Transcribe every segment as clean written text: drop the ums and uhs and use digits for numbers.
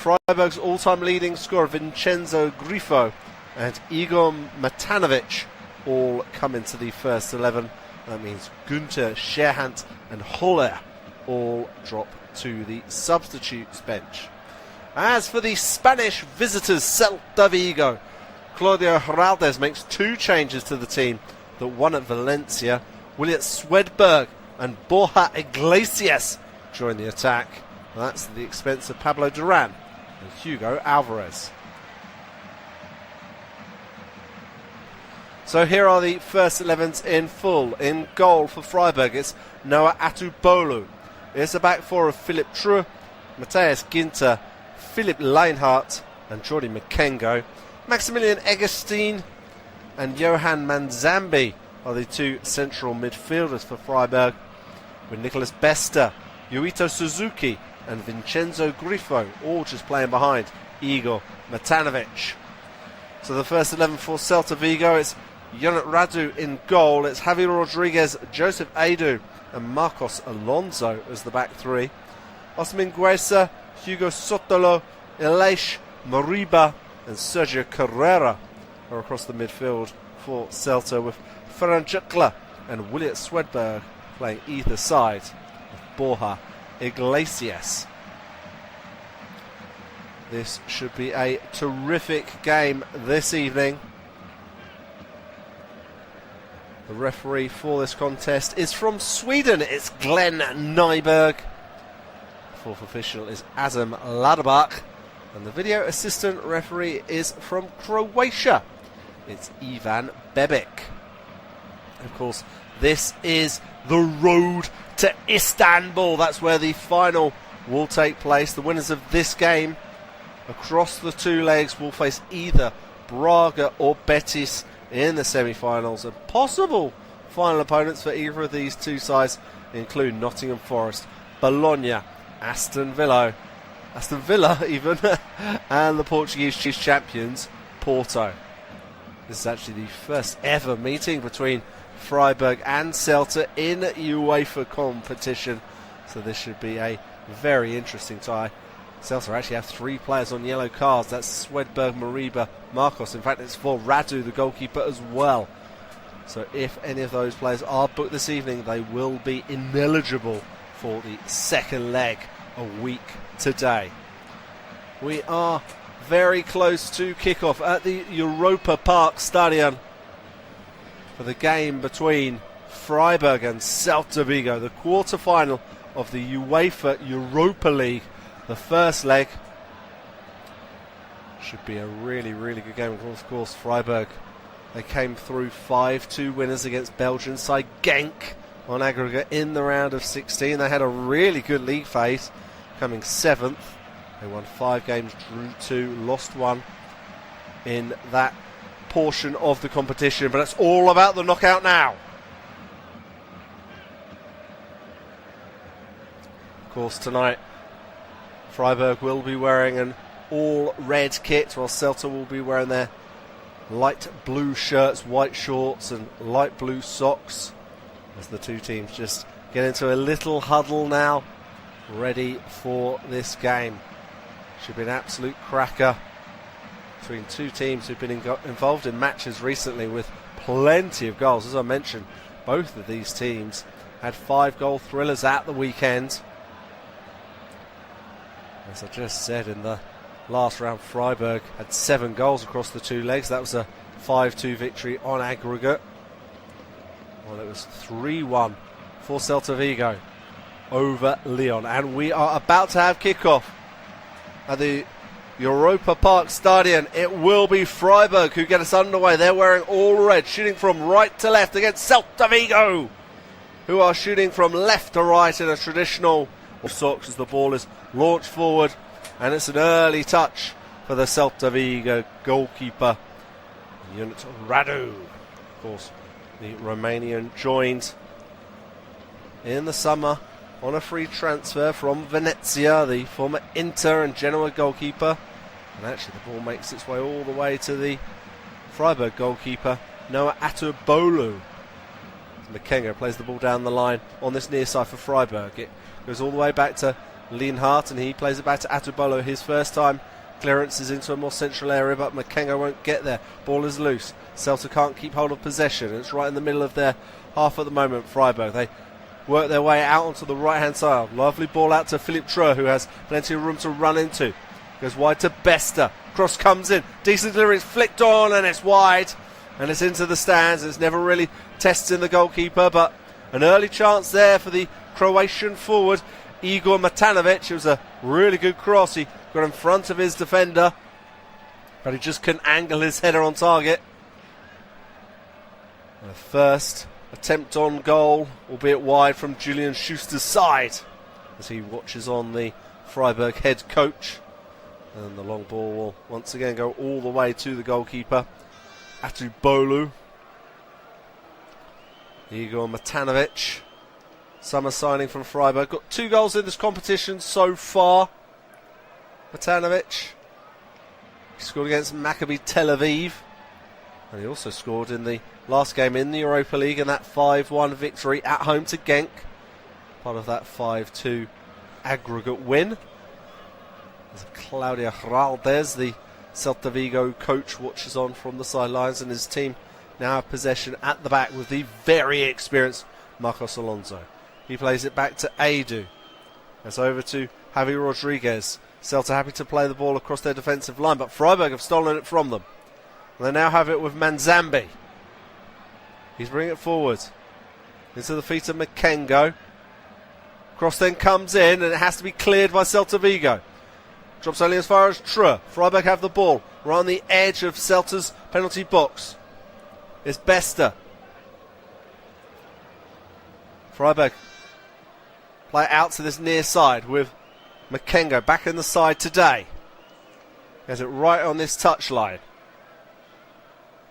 Freiburg's all-time leading scorer Vincenzo Grifo and Igor Matanovic all come into the first 11. That means Günther, Scherhant and Holler all drop to the substitutes bench. As for the Spanish visitors, Celta Vigo, Claudio Heraldez makes 2 changes to the team that won at Valencia. William Swedberg and Borja Iglesias join the attack. That's at the expense of Pablo Duran and Hugo Alvarez. So here are the first 11s in full. In goal for Freiburg, it's Noah Atubolu. It's a back four of Philip True, Matthias Ginter, Philip Leinhardt and Jordi Makengo. Maximilian Egerstein and Johan Manzambi are the 2 central midfielders for Freiburg, with Nicolas Bester, Yuito Suzuki and Vincenzo Grifo all just playing behind Igor Matanovic. So the first 11 for Celta Vigo, it's Yonat Radu in goal, it's Javier Rodriguez, Joseph Adu and Marcos Alonso as the back 3. Osmin Guesa, Hugo Sotolo, Elish Moriba and Sergio Carrera are across the midfield for Celta, with Ferran Jutla and William Swedberg playing either side of Borja Iglesias. This should be a terrific game this evening. The referee for this contest is from Sweden. It's Glenn Nyberg. The 4th official is Adam Ladebach. And the video assistant referee is from Croatia. It's Ivan Bebic. Of course, this is the road to Istanbul. That's where the final will take place. The winners of this game across the 2 legs will face either Braga or Betis in the semi-finals, and possible final opponents for either of these 2 sides include Nottingham Forest, Bologna, Aston Villa even, and the Portuguese champions Porto. This is actually the first ever meeting between Freiburg and Celta in UEFA competition, so this should be a very interesting tie. Celta actually have 3 players on yellow cards. That's Swedberg, Moriba, Marcos. In fact, it's for Radu, the goalkeeper, as well. So if any of those players are booked this evening, they will be ineligible for the second leg a week today. We are very close to kickoff at the Europa Park Stadion for the game between Freiburg and Celta Vigo, the quarter-final of the UEFA Europa League. The first leg should be a really, really good game. Of course, Freiburg, they came through 5-2 winners against Belgian side Genk on aggregate in the round of 16. They had a really good league phase, coming 7th. They won 5 games, drew 2, lost 1 in that portion of the competition. But it's all about the knockout now. Of course, tonight Freiburg will be wearing an all-red kit, while Celta will be wearing their light blue shirts, white shorts and light blue socks, as the 2 teams just get into a little huddle now, ready for this game. Should be an absolute cracker between 2 teams who've been involved in matches recently with plenty of goals. As I mentioned, both of these teams had 5-goal thrillers at the weekend. As I just said, in the last round, Freiburg had 7 goals across the 2 legs. That was a 5-2 victory on aggregate. Well, it was 3-1 for Celta Vigo over Lyon. And we are about to have kickoff at the Europa Park Stadion. It will be Freiburg who get us underway. They're wearing all red, shooting from right to left against Celta Vigo, who are shooting from left to right in a traditional socks as the ball is launched forward, and it's an early touch for the Celta Vigo goalkeeper, Yonat Radu. Of course, the Romanian joined in the summer on a free transfer from Venezia, the former Inter and Genoa goalkeeper, and actually the ball makes its way all the way to the Freiburg goalkeeper, Noah Atubolu. Makengo plays the ball down the line on this near side for Freiburg. It goes all the way back to Lienhardt, and he plays it back to Atubolo. His first time clearance is into a more central area, but Makengo won't get there. Ball is loose. Celta can't keep hold of possession. It's right in the middle of their half at the moment. Freiburg, they work their way out onto the right hand side. Lovely ball out to Philipp Treux, who has plenty of room to run into. Goes wide to Bester. Cross comes in. Decent delivery. It's flicked on and it's wide. And it's into the stands. It's never really testing the goalkeeper, but an early chance there for the Croatian forward, Igor Matanovic. It was a really good cross. He got in front of his defender, but he just couldn't angle his header on target. And the first attempt on goal, albeit wide, from Julian Schuster's side, as he watches on the Freiburg head coach. And the long ball will once again go all the way to the goalkeeper, Atubolu. Igor Matanovic, summer signing from Freiburg. Got 2 goals in this competition so far. Matanovic. He scored against Maccabi Tel Aviv. And he also scored in the last game in the Europa League in that 5-1 victory at home to Genk. Part of that 5-2 aggregate win. As Claudia Geraldes, the Celta Vigo coach, watches on from the sidelines, and his team now have possession at the back with the very experienced Marcos Alonso. He plays it back to Edu. It's over to Javi Rodriguez. Celta happy to play the ball across their defensive line, but Freiburg have stolen it from them. And they now have it with Manzambi. He's bringing it forward into the feet of Makengo. Cross then comes in, and it has to be cleared by Celta Vigo. Drops only as far as Treux. Freiburg have the ball. We're on the edge of Celta's penalty box. It's Bester. Freiburg play out to this near side with Makengo back in the side today. He has it right on this touchline.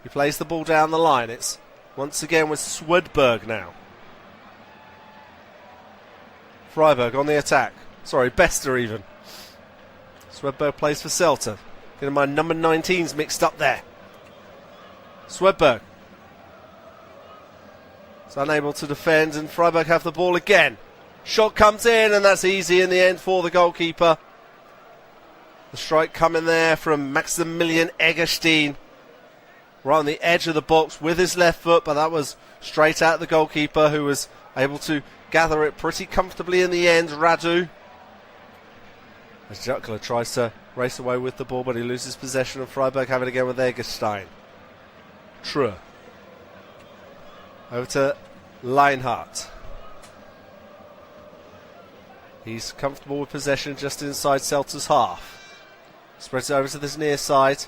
He plays the ball down the line. It's once again with Swedberg now. Freiburg on the attack. Sorry, Bester even. Swedberg plays for Celta. Getting my number 19s mixed up there. Swedberg is unable to defend, and Freiburg have the ball again. Shot comes in, and that's easy in the end for the goalkeeper. The strike coming there from Maximilian Egerstein. Right on the edge of the box with his left foot, but that was straight at the goalkeeper, who was able to gather it pretty comfortably in the end, Radu. As Juckler tries to race away with the ball, but he loses possession, and Freiburg have it again with Egerstein. Treux. Over to Lienhardt. He's comfortable with possession just inside Celta's half. Spreads it over to this near side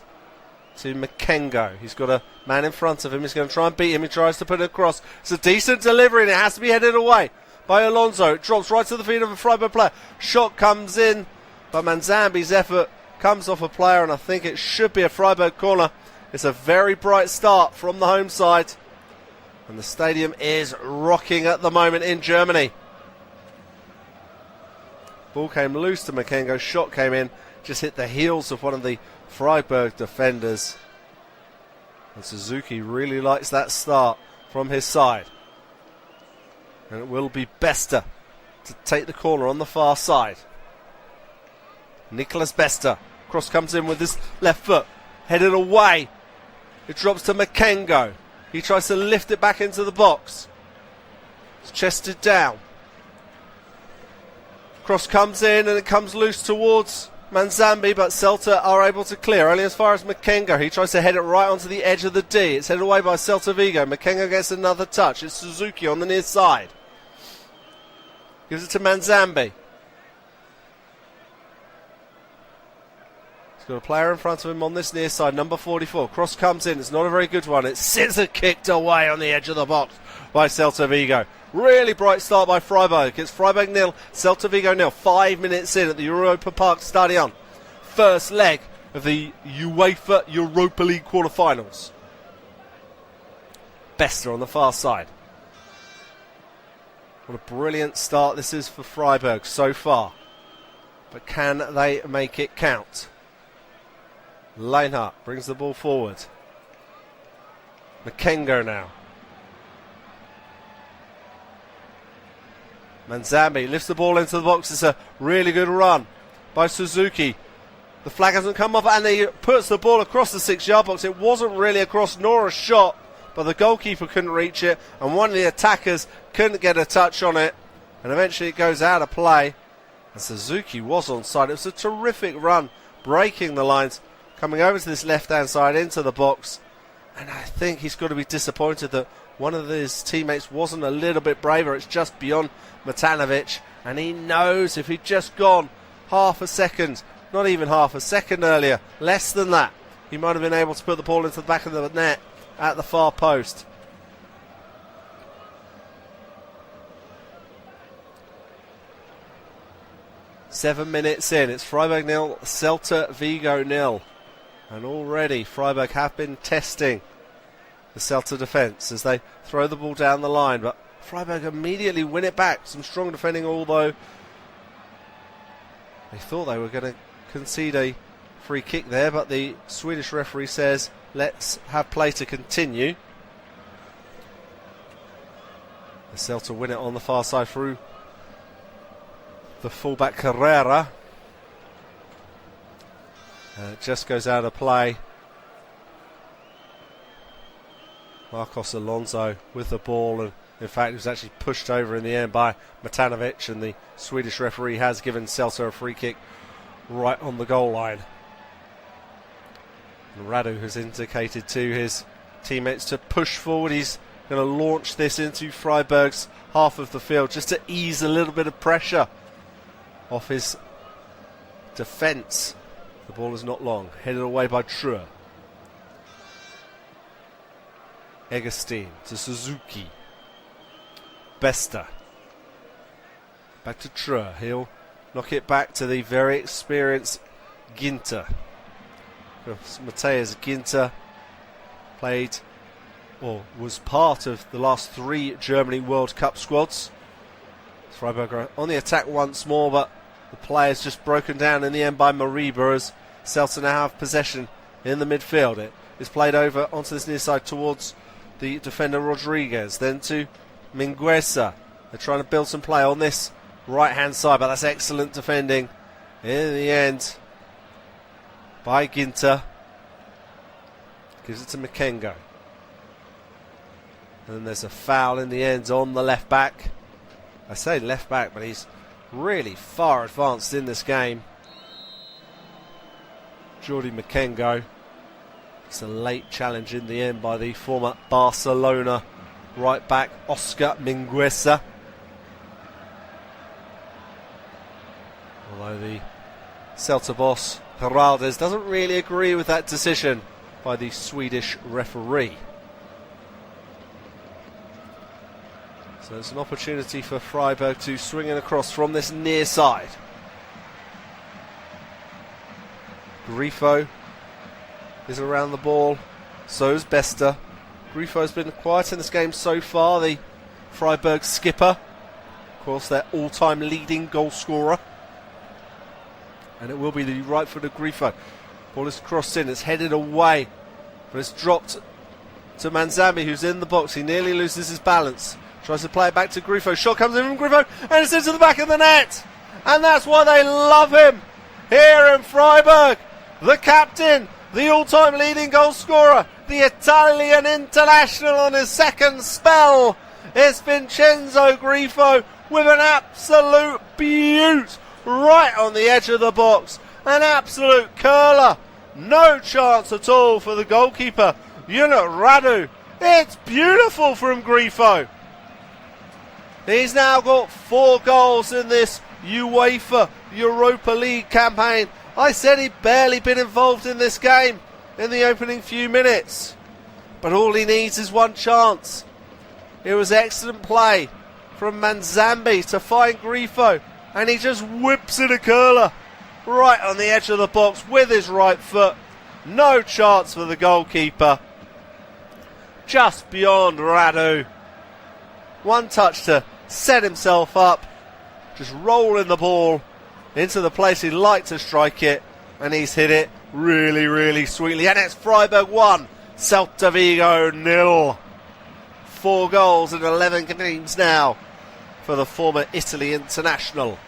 to Makengo. He's got a man in front of him. He's going to try and beat him. He tries to put it across. It's a decent delivery, and it has to be headed away by Alonso. It drops right to the feet of a Freiburg player. Shot comes in, but Manzambi's effort comes off a player, and I think it should be a Freiburg corner. It's a very bright start from the home side, and the stadium is rocking at the moment in Germany. Ball came loose to Makengo. Shot came in, just hit the heels of one of the Freiburg defenders. And Suzuki really likes that start from his side. And it will be Bester to take the corner on the far side. Nicholas Bester. Cross comes in with his left foot. Headed away. It drops to Makengo. He tries to lift it back into the box. It's chested down. Cross comes in, and it comes loose towards Manzambi, but Celta are able to clear. Only as far as Makengo. He tries to head it right onto the edge of the D. It's headed away by Celta Vigo. Makengo gets another touch. It's Suzuki on the near side. Gives it to Manzambi. He's got a player in front of him on this near side, number 44. Cross comes in. It's not a very good one. It's scissor kicked away on the edge of the box by Celta Vigo. Really bright start by Freiburg. It's Freiburg 0, Celta Vigo 0. 5 minutes in at the Europa Park Stadion. First leg of the UEFA Europa League quarterfinals. Bester on the far side. What a brilliant start this is for Freiburg so far. But can they make it count? Lienhardt brings the ball forward. Makengo now. Manzambi lifts the ball into the box. It's a really good run by Suzuki. The flag hasn't come off, and he puts the ball across the 6-yard box. It wasn't really a cross nor a shot, but the goalkeeper couldn't reach it, and one of the attackers couldn't get a touch on it, and eventually it goes out of play. And Suzuki was onside. It was a terrific run, breaking the lines, coming over to this left-hand side into the box, and I think he's got to be disappointed that one of his teammates wasn't a little bit braver. It's just beyond Matanovic, and he knows if he'd just gone half a second, not even half a second earlier, less than that, he might have been able to put the ball into the back of the net at the far post. Seven minutes in, it's Freiburg 0, Celta Vigo 0. And already Freiburg have been testing the Celta defence as they throw the ball down the line, but Freiburg immediately win it back. Some strong defending, although they thought they were going to concede a free kick there, but the Swedish referee says let's have play to continue. The Celta win it on the far side through the fullback Carrera. It just goes out of play. Marcos Alonso with the ball, and in fact he was actually pushed over in the end by Matanovic, and the Swedish referee has given Celta a free kick right on the goal line. And Radu has indicated to his teammates to push forward. He's going to launch this into Freiburg's half of the field just to ease a little bit of pressure off his defence. The ball is not long, headed away by True. Egerstein to Suzuki. Besta. Back to True. He'll knock it back to the very experienced Ginter. Matthias Ginter played, or was part of the last 3 Germany World Cup squads. Freiburg are on the attack once more, but the play is just broken down in the end by Mariba as Celta now have possession in the midfield. It is played over onto this near side towards the defender Rodriguez, then to Mingueza. They're trying to build some play on this right-hand side, but that's excellent defending in the end by Ginter. Gives it to Makengo. And then there's a foul in the end on the left back. I say left back, but he's really far advanced in this game. Jordi Makengo. It's a late challenge in the end by the former Barcelona right back Oscar Mingueza. Although the Celta boss Heraldes doesn't really agree with that decision by the Swedish referee. So it's an opportunity for Freiburg to swing it across from this near side. Grifo is around the ball, so is Besta. Grifo's been quiet in this game so far, the Freiburg skipper. Of course, their all-time leading goal scorer. And it will be the right-footed Grifo. Ball is crossed in, it's headed away, but it's dropped to Manzambi, who's in the box. He nearly loses his balance. Tries to play it back to Grifo. Shot comes in from Grifo, and it's into the back of the net. And that's why they love him here in Freiburg. The captain, the all-time leading goal scorer, the Italian international on his second spell. It's Vincenzo Grifo with an absolute beaut right on the edge of the box. An absolute curler. No chance at all for the goalkeeper, Unit Radu. It's beautiful from Grifo. He's now got 4 goals in this UEFA Europa League campaign. I said he'd barely been involved in this game in the opening few minutes. But all he needs is one chance. It was excellent play from Manzambi to find Grifo, and he just whips in a curler right on the edge of the box with his right foot. No chance for the goalkeeper. Just beyond Radu. One touch to set himself up, just rolling the ball into the place he'd like to strike it, and he's hit it really, really sweetly. And it's Freiburg 1, Celta Vigo 0. 4 goals in 11 games now for the former Italy international.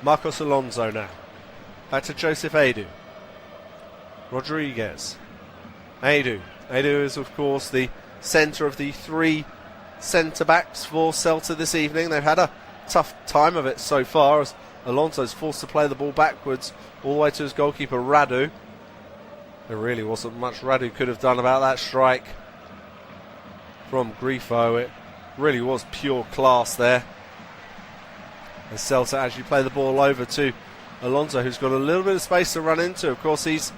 Marcos Alonso now. Back to Joseph Edu. Rodriguez. Edu. Edu is, of course, the centre of the three centre-backs for Celta this evening. They've had a tough time of it so far as Alonso's forced to play the ball backwards all the way to his goalkeeper, Radu. There really wasn't much Radu could have done about that strike from Grifo. It really was pure class there. As Celta actually play the ball over to Alonso, who's got a little bit of space to run into. Of course, he's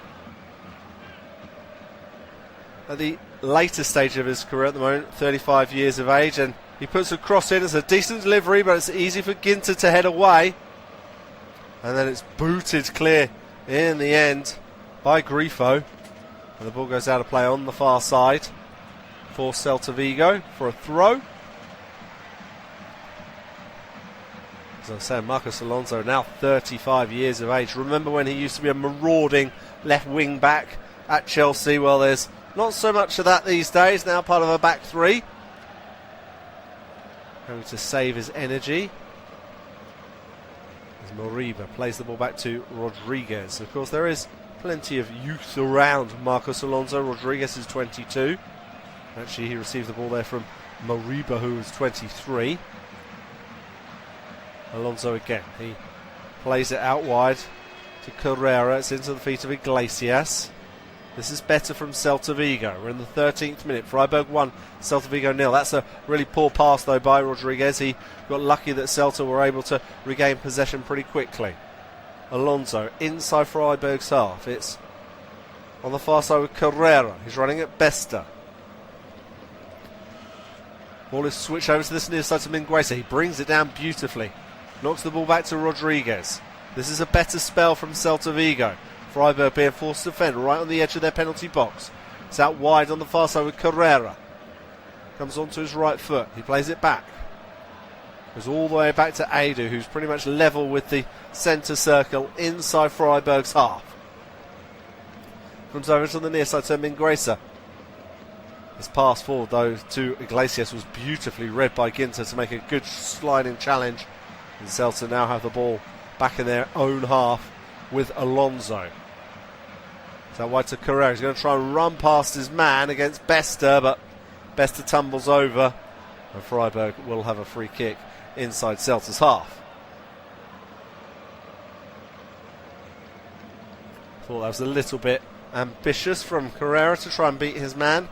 at the later stage of his career at the moment, 35 years of age, and he puts a cross in. It's a decent delivery, but it's easy for Ginter to head away. And then it's booted clear in the end by Grifo. And the ball goes out of play on the far side for Celta Vigo for a throw. As I was saying, Marcos Alonso, now 35 years of age. Remember when he used to be a marauding left wing back at Chelsea? Well, there's not so much of that these days, now part of a back three. Going to save his energy. As Moriba plays the ball back to Rodriguez. Of course, there is plenty of youth around Marcos Alonso. Rodriguez is 22. Actually, he received the ball there from Moriba, who was 23. Alonso again. He plays it out wide to Carrera. It's into the feet of Iglesias. This is better from Celta Vigo. We're in the 13th minute. Freiburg 1, Celta Vigo 0. That's a really poor pass, though, by Rodriguez. He got lucky that Celta were able to regain possession pretty quickly. Alonso inside Freiburg's half. It's on the far side with Carrera. He's running at Besta. Ball is switched over to this near side to Mingueza. He brings it down beautifully. Knocks the ball back to Rodriguez. This is a better spell from Celta Vigo. Freiburg being forced to defend right on the edge of their penalty box. It's out wide on the far side with Carrera. Comes onto his right foot. He plays it back. Goes all the way back to Edu, who's pretty much level with the centre circle inside Freiburg's half. Comes over to the near side to Mingueza. His pass forward, though, to Iglesias was beautifully read by Ginter to make a good sliding challenge. And Celta now have the ball back in their own half with Alonso. So wide to Carrera. He's going to try and run past his man against Besta, but Besta tumbles over. And Freiburg will have a free kick inside Celta's half. Thought that was a little bit ambitious from Carrera to try and beat his man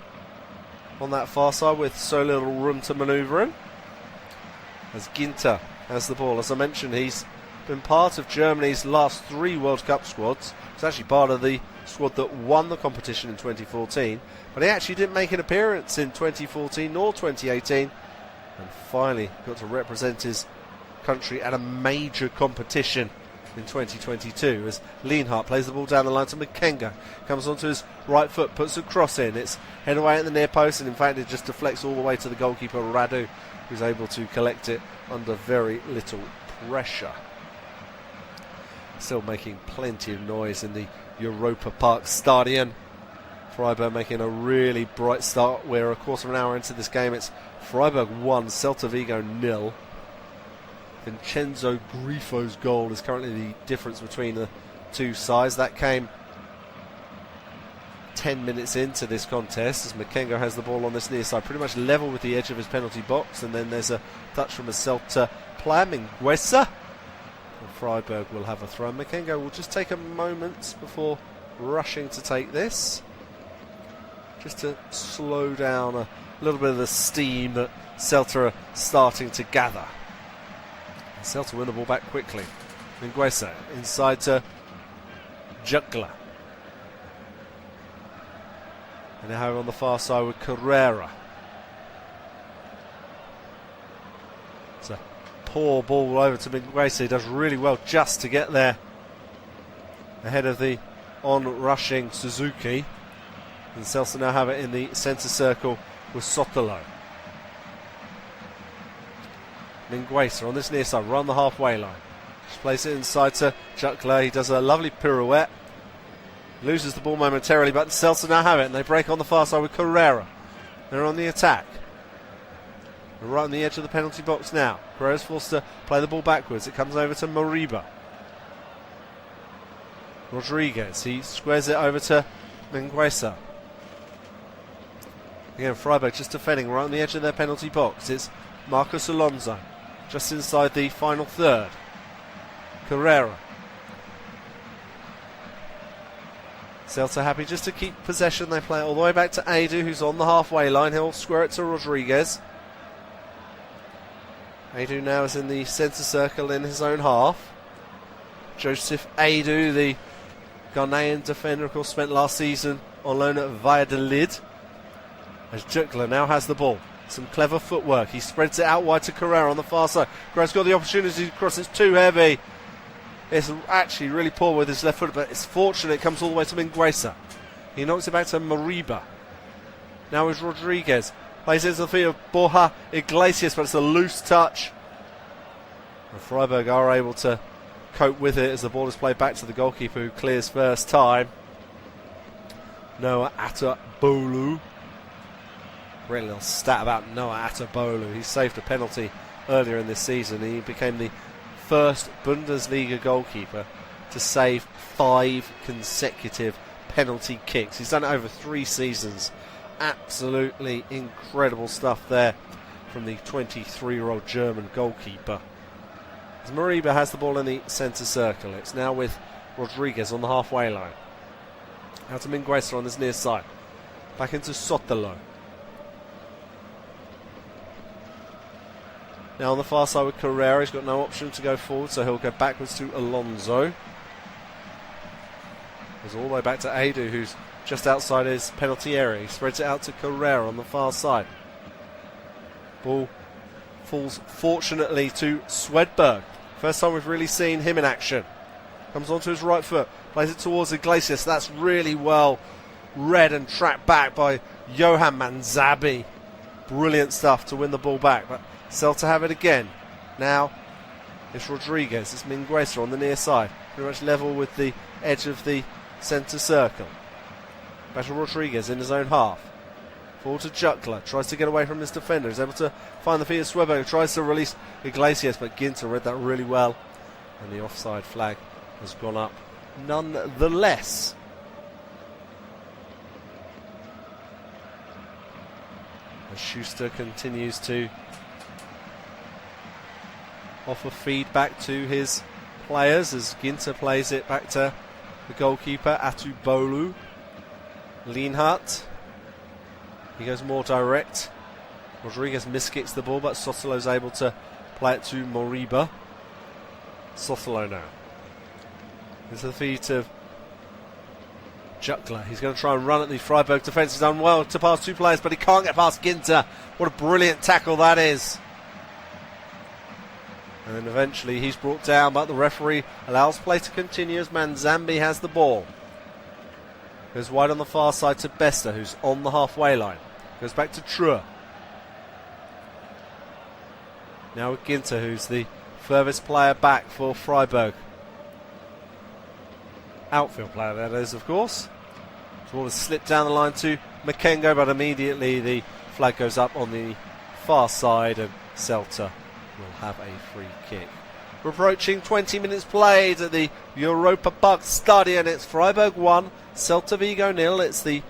on that far side with so little room to manoeuvre in. As Ginter has the ball. As I mentioned, he's been part of Germany's last 3 World Cup squads. He's actually part of the squad that won the competition in 2014, but he actually didn't make an appearance in 2014 nor 2018, and finally got to represent his country at a major competition in 2022 as Lienhardt plays the ball down the line to Makenga. Comes onto his right foot, puts a cross in. It's head away at the near post, and in fact it just deflects all the way to the goalkeeper Radu, who's able to collect it under very little pressure. Still making plenty of noise in the Europa Park Stadion. Freiburg making a really bright start. We're a quarter of an hour into this game. It's Freiburg 1, Celta Vigo 0. Vincenzo Grifo's goal is currently the difference between the two sides. That came 10 minutes into this contest as Makenga has the ball on this near side, pretty much level with the edge of his penalty box, and then there's a touch from a Celta player, Mingueza. And Freiburg will have a throw. Makenga will just take a moment before rushing to take this, just to slow down a little bit of the steam that Celta are starting to gather. Celta win the ball back quickly. Mingueza inside to Juggler. And now on the far side with Carrera. It's a poor ball over to Mingueza. He does really well just to get there ahead of the on-rushing Suzuki. And Celta now have it in the centre circle with Sotelo. Mingueza on this near side, run the halfway line. Just plays it inside to Juggler. He does a lovely pirouette. Loses the ball momentarily, but Celta now have it, and they break on the far side with Carrera. They're on the attack. They're right on the edge of the penalty box now. Carrera's forced to play the ball backwards. It comes over to Moriba. Rodriguez, he squares it over to Mingueza. Again, Freiburg just defending right on the edge of their penalty box. It's Marcos Alonso, just inside the final third. Carrera. Celta happy just to keep possession. They play it all the way back to Edu, who's on the halfway line. He'll square it to Rodriguez. Edu now is in the centre circle in his own half. Joseph Edu, the Ghanaian defender, of course, spent last season on loan at Valladolid. As Jukla now has the ball. Some clever footwork. He spreads it out wide to Carrera on the far side. Carrera's got the opportunity to cross. It's too heavy. It's actually really poor with his left foot, but it's fortunate it comes all the way to Mingueza. He knocks it back to Moriba. Now is Rodriguez. Plays into the feet of Borja Iglesias, but it's a loose touch. And Freiburg are able to cope with it as the ball is played back to the goalkeeper, who clears first time. Noah Atabolu. Great little stat about Noah Atabolu. He saved a penalty earlier in this season. He became the first Bundesliga goalkeeper to save 5 consecutive penalty kicks. He's done it over 3 seasons. Absolutely incredible stuff there from the 23-year-old German goalkeeper. As Moriba has the ball in the centre circle. It's now with Rodriguez on the halfway line. Out to Mingueza on this near side. Back into Sotelo. Now on the far side with Carrera, he's got no option to go forward, so he'll go backwards to Alonso. Goes all the way back to Edu, who's just outside his penalty area. He spreads it out to Carrera on the far side. Ball falls fortunately to Swedberg. First time we've really seen him in action. Comes onto his right foot, plays it towards Iglesias. That's really well read and tracked back by Johan Manzabi. Brilliant stuff to win the ball back, but Celta have it again. Now it's Rodriguez, it's Mingueza on the near side, pretty much level with the edge of the centre circle. Back to Rodriguez in his own half. Forward to Jukla, tries to get away from his defender, is able to find the feet of Swedberg, tries to release Iglesias, but Ginter read that really well, and the offside flag has gone up nonetheless. As Schuster continues to offer feedback to his players as Ginter plays it back to the goalkeeper, Atubolu. Lienhardt. He goes more direct. Rodriguez miskicks the ball, but Sotelo's able to play it to Moriba. Sotelo now. Into the feet of Jukla. He's going to try and run at the Freiburg defence. He's done well to pass 2 players, but he can't get past Ginter. What a brilliant tackle that is. And then eventually he's brought down, but the referee allows play to continue as Manzambi has the ball. Goes wide on the far side to Bester, who's on the halfway line. Goes back to True. Now with Ginter, who's the furthest player back for Freiburg. Outfield player, that is, of course. The ball has slipped down the line to Makengo, but immediately the flag goes up on the far side, and Celta will have a free kick. We're approaching 20 minutes played at the Europa Park Stadion. It's Freiburg 1, Celta Vigo 0. It's the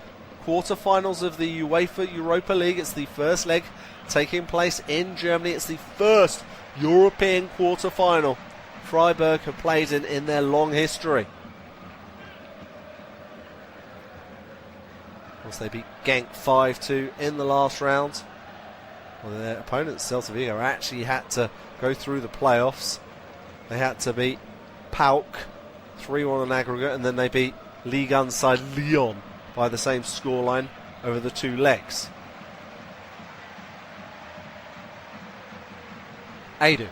quarter-finals of the UEFA Europa League. It's the first leg taking place in Germany. It's the first European quarter-final Freiburg have played in their long history. Of course, they beat Genk 5-2 in the last round. Well, their opponents, Celta Vigo, actually had to go through the playoffs. They had to beat PAOK 3-1 on aggregate, and then they beat Ligue 1 side Lyon by the same scoreline over the 2 legs. Edu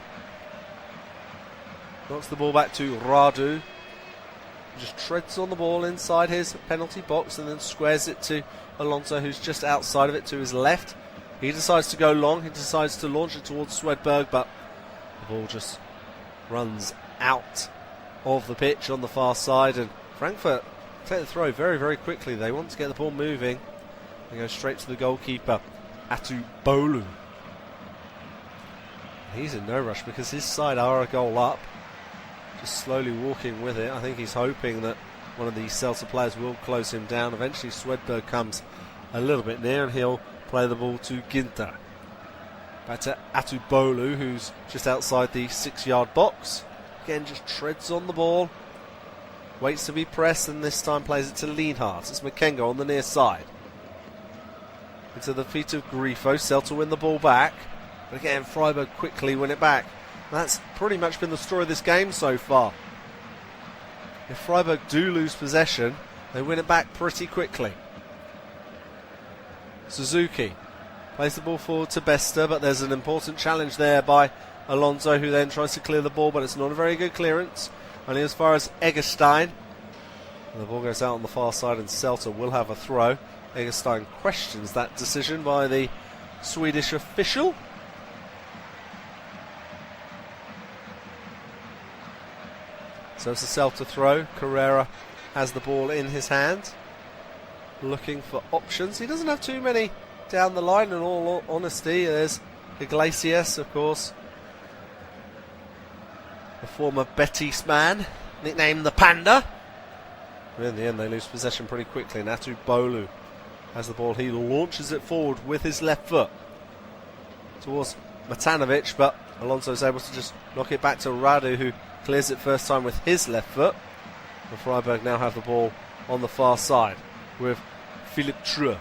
knocks the ball back to Radu. Just treads on the ball inside his penalty box and then squares it to Alonso, who's just outside of it to his left. He decides to go long. He decides to launch it towards Swedberg, but the ball just runs out of the pitch on the far side, and Frankfurt take the throw very, very quickly. They want to get the ball moving. They go straight to the goalkeeper, Atubolu. He's in no rush because his side are a goal up. Just slowly walking with it. I think he's hoping that one of these Celta players will close him down. Eventually Swedberg comes a little bit near and he'll play the ball to Ginter. Back to Atubolu, who's just outside the 6-yard box. Again, just treads on the ball. Waits to be pressed and this time plays it to Lienhardt. It's Makengo on the near side. Into the feet of Grifo. Celta win the ball back. But again, Freiburg quickly win it back. And that's pretty much been the story of this game so far. If Freiburg do lose possession, they win it back pretty quickly. Suzuki plays the ball forward to Bester, but there's an important challenge there by Alonso, who then tries to clear the ball, but it's not a very good clearance. Only as far as Eggestein. And the ball goes out on the far side and Celta will have a throw. Eggestein questions that decision by the Swedish official. So it's a Celta throw. Carrera has the ball in his hand, looking for options. He doesn't have too many down the line, in all honesty. There's Iglesias, of course, the former Betis man, nicknamed the Panda. But in the end, they lose possession pretty quickly. Atubolu has the ball. He launches it forward with his left foot towards Matanovic, but Alonso's able to just knock it back to Radu, who clears it first time with his left foot. And Freiburg now have the ball on the far side with Philipp True.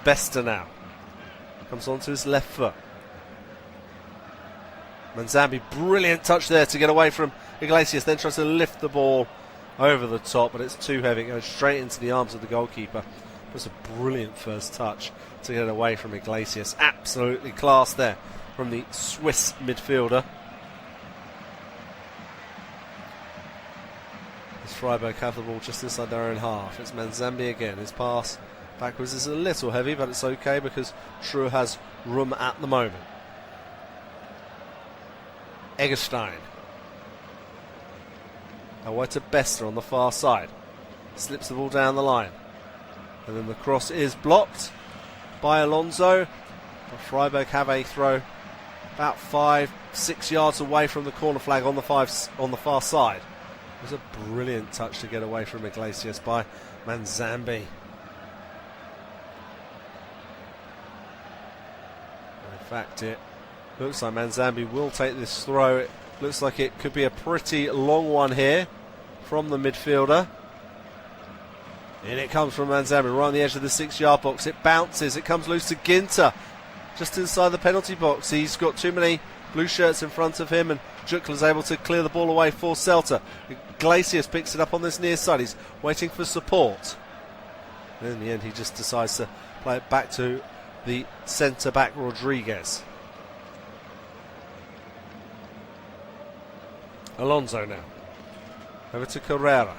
Bester now comes onto his left foot. Manzambi, brilliant touch there to get away from Iglesias, then tries to lift the ball over the top, but it's too heavy. It goes straight into the arms of the goalkeeper. It was a brilliant first touch to get away from Iglesias. Absolutely class there from the Swiss midfielder. As Freiburg have the ball just inside their own half. It's Manzambi again. His pass backwards is a little heavy, but it's okay because True has room at the moment. Eggestein. Away to Bester on the far side. Slips the ball down the line. And then the cross is blocked by Alonso. But Freiburg have a throw about 5-6 yards away from the corner flag on the far side. It was a brilliant touch to get away from Iglesias by Manzambi. In fact, it looks like Manzambi will take this throw. It looks like it could be a pretty long one here from the midfielder. And it comes from Manzambi right on the edge of the 6-yard box. It bounces. It comes loose to Ginter just inside the penalty box. He's got too many blue shirts in front of him, and Jutla's able to clear the ball away for Celta. Iglesias picks it up on this near side. He's waiting for support. And in the end, he just decides to play it back to the centre-back Rodriguez. Alonso now. Over to Carrera.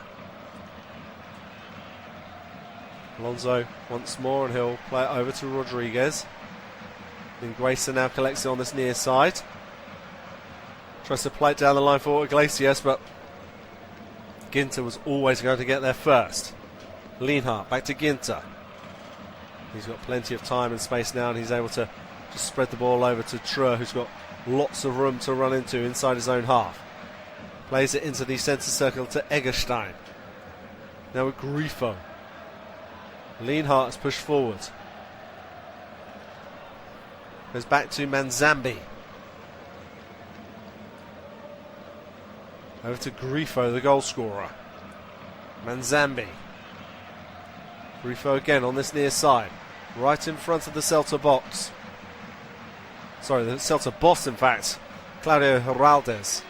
Alonso once more, and he'll play it over to Rodriguez. Then Grayson now collects it on this near side. Tries to play it down the line for Iglesias, but Ginter was always going to get there first. Lienhardt back to Ginter. He's got plenty of time and space now, and he's able to just spread the ball over to True, who's got lots of room to run into inside his own half. Plays it into the centre circle to Eggestein. Now with Grifo. Lienhardt is pushed forward. Goes back to Manzambi. Over to Grifo, the goal scorer. Manzambi. Grifo again on this near side. Right in front of the Celta box. Sorry, the Celta boss, in fact. Claudio Heraldes.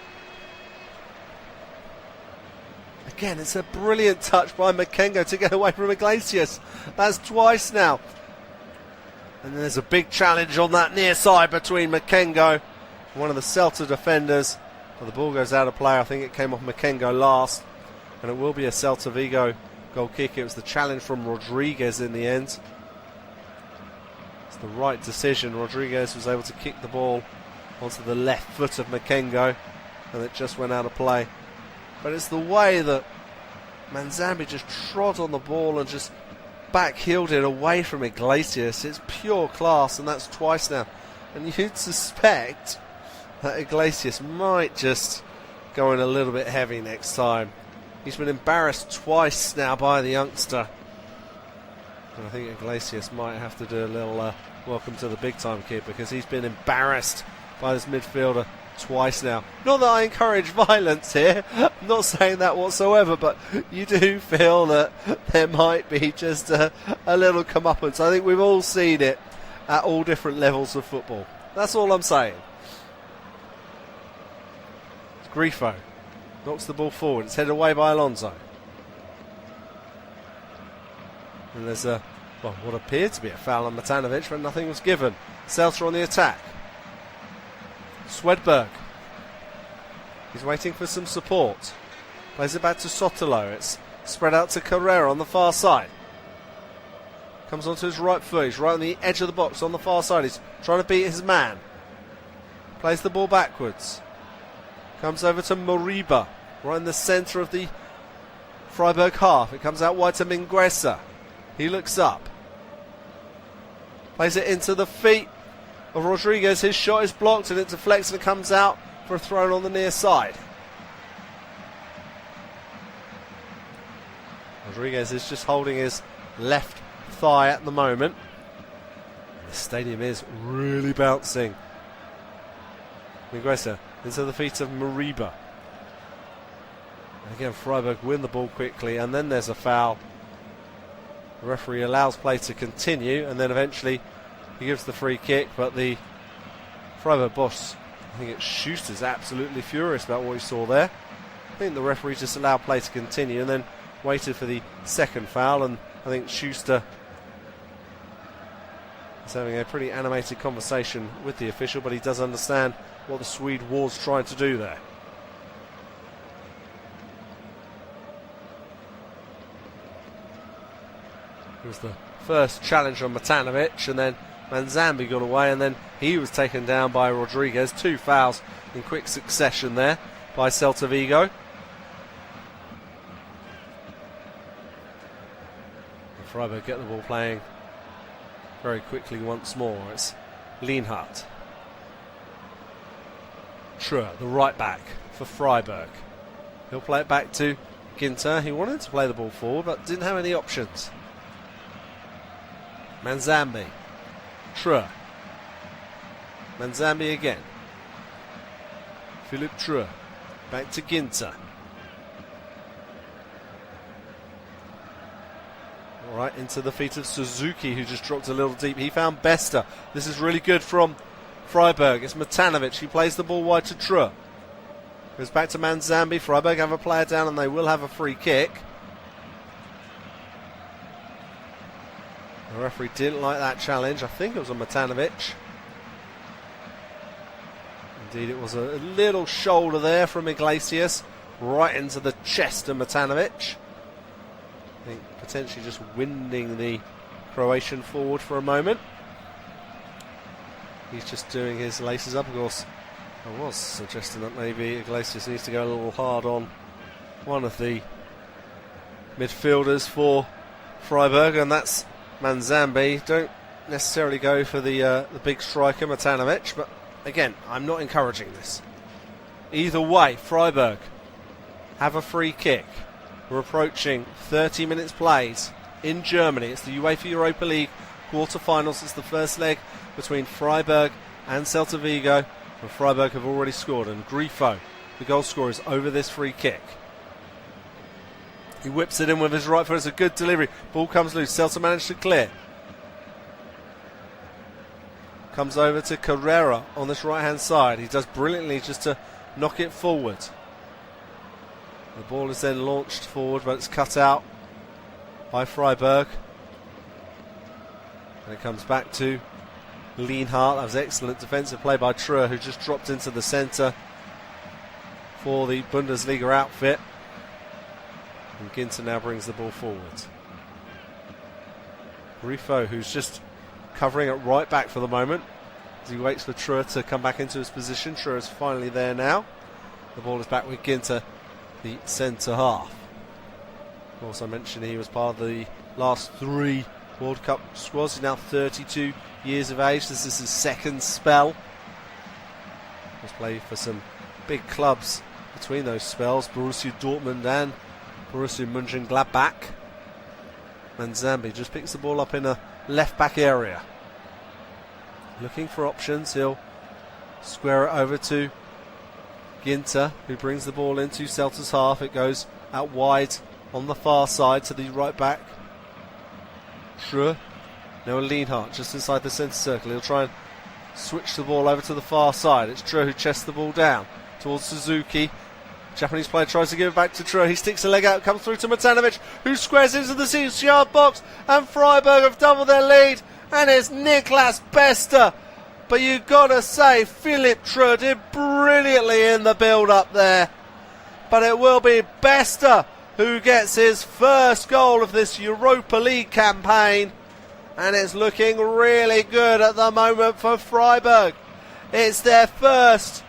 Again, it's a brilliant touch by Makengo to get away from Iglesias. That's twice now. And there's a big challenge on that near side between Makengo and one of the Celta defenders. But the ball goes out of play. I think it came off Makengo last. And it will be a Celta Vigo goal kick. It was the challenge from Rodriguez in the end. It's the right decision. Rodriguez was able to kick the ball onto the left foot of Makengo, and it just went out of play. But it's the way that Manzambi just trod on the ball and just back-heeled it away from Iglesias. It's pure class, and that's twice now. And you'd suspect that Iglesias might just go in a little bit heavy next time. He's been embarrassed twice now by the youngster. And I think Iglesias might have to do a little welcome to the big time, kid, because he's been embarrassed by this midfielder twice now. Not that I encourage violence here, I'm not saying that whatsoever, but you do feel that there might be just a little comeuppance. I think we've all seen it at all different levels of football. That's all I'm saying. Grifo knocks the ball forward. It's headed away by Alonso. And there's what appeared to be a foul on Matanovic, but nothing was given. Celta on the attack. Swedberg. He's waiting for some support. Plays it back to Sotelo. It's spread out to Carrera on the far side. Comes onto his right foot. He's right on the edge of the box on the far side. He's trying to beat his man. Plays the ball backwards. Comes over to Moriba, right in the centre of the Freiburg half. It comes out wide to Mingueza. He looks up. Plays it into the feet of Rodriguez. His shot is blocked and it deflects and it comes out for a throw on the near side. Rodriguez is just holding his left thigh at the moment. The stadium is really bouncing. Mingueza into the feet of Moriba. And again, Freiburg win the ball quickly, and then there's a foul. The referee allows play to continue, and then eventually he gives the free kick, but the Freiburg boss, I think it's Schuster's, absolutely furious about what he saw there. I think the referee just allowed play to continue and then waited for the second foul, and I think Schuster is having a pretty animated conversation with the official, but he does understand what the Swede was trying to do there. It was the first challenge on Matanovic, and then Manzambi got away, and then he was taken down by Rodriguez. 2 fouls in quick succession there by Celta Vigo. And Freiburg get the ball playing very quickly once more. It's Lienhardt. True, the right back for Freiburg. He'll play it back to Ginter. He wanted to play the ball forward but didn't have any options. Manzambi. True. Manzambi again. Philipp True. Back to Ginter. Alright, into the feet of Suzuki, who just dropped a little deep. He found Bester. This is really good from Freiburg. It's Matanovic. He plays the ball wide to True. Goes back to Manzambi. Freiburg have a player down and they will have a free kick. The referee didn't like that challenge. I think it was on Matanovic. Indeed, it was a little shoulder there from Iglesias, right into the chest of Matanovic. I think potentially just winding the Croatian forward for a moment. He's just doing his laces up. Of course, I was suggesting that maybe Iglesias needs to go a little hard on one of the midfielders for Freiburg, and that's Manzambi. Don't necessarily go for the big striker Matanovic, but again, I'm not encouraging this. Either way, Freiburg have a free kick. We're approaching 30 minutes played in Germany. It's the UEFA Europa League quarter-finals. It's the first leg between Freiburg and Celta Vigo, and Freiburg have already scored, and Grifo, the goal scorer, is over this free kick. He whips it in with his right foot. It's a good delivery. Ball comes loose. Celta managed to clear. Comes over to Carrera on this right-hand side. He does brilliantly just to knock it forward. The ball is then launched forward, but it's cut out by Freiburg. And it comes back to Lienhardt. That was excellent defensive play by True, who just dropped into the centre for the Bundesliga outfit. And Ginter now brings the ball forward. Grifo, who's just covering at right back for the moment, as he waits for True to come back into his position. True is finally there now. The ball is back with Ginter, the centre half. Of course, I mentioned he was part of the last 3 World Cup squads. He's now 32 years of age. This is his second spell. He's played for some big clubs between those spells, Borussia Dortmund and Borussia Mönchengladbach. Manzambi just picks the ball up in a left-back area. Looking for options. He'll square it over to Ginter, who brings the ball into Celta's half. It goes out wide on the far side to the right back. True. Now Lienhardt just inside the centre circle. He'll try and switch the ball over to the far side. It's True who chests the ball down towards Suzuki. Japanese player tries to give it back to True. He sticks a leg out, comes through to Matanovic, who squares into the 6-yard box, and Freiburg have doubled their lead, and it's Niklas Bester. But you've got to say, Philipp True did brilliantly in the build-up there. But it will be Bester who gets his first goal of this Europa League campaign. And it's looking really good at the moment for Freiburg. It's their first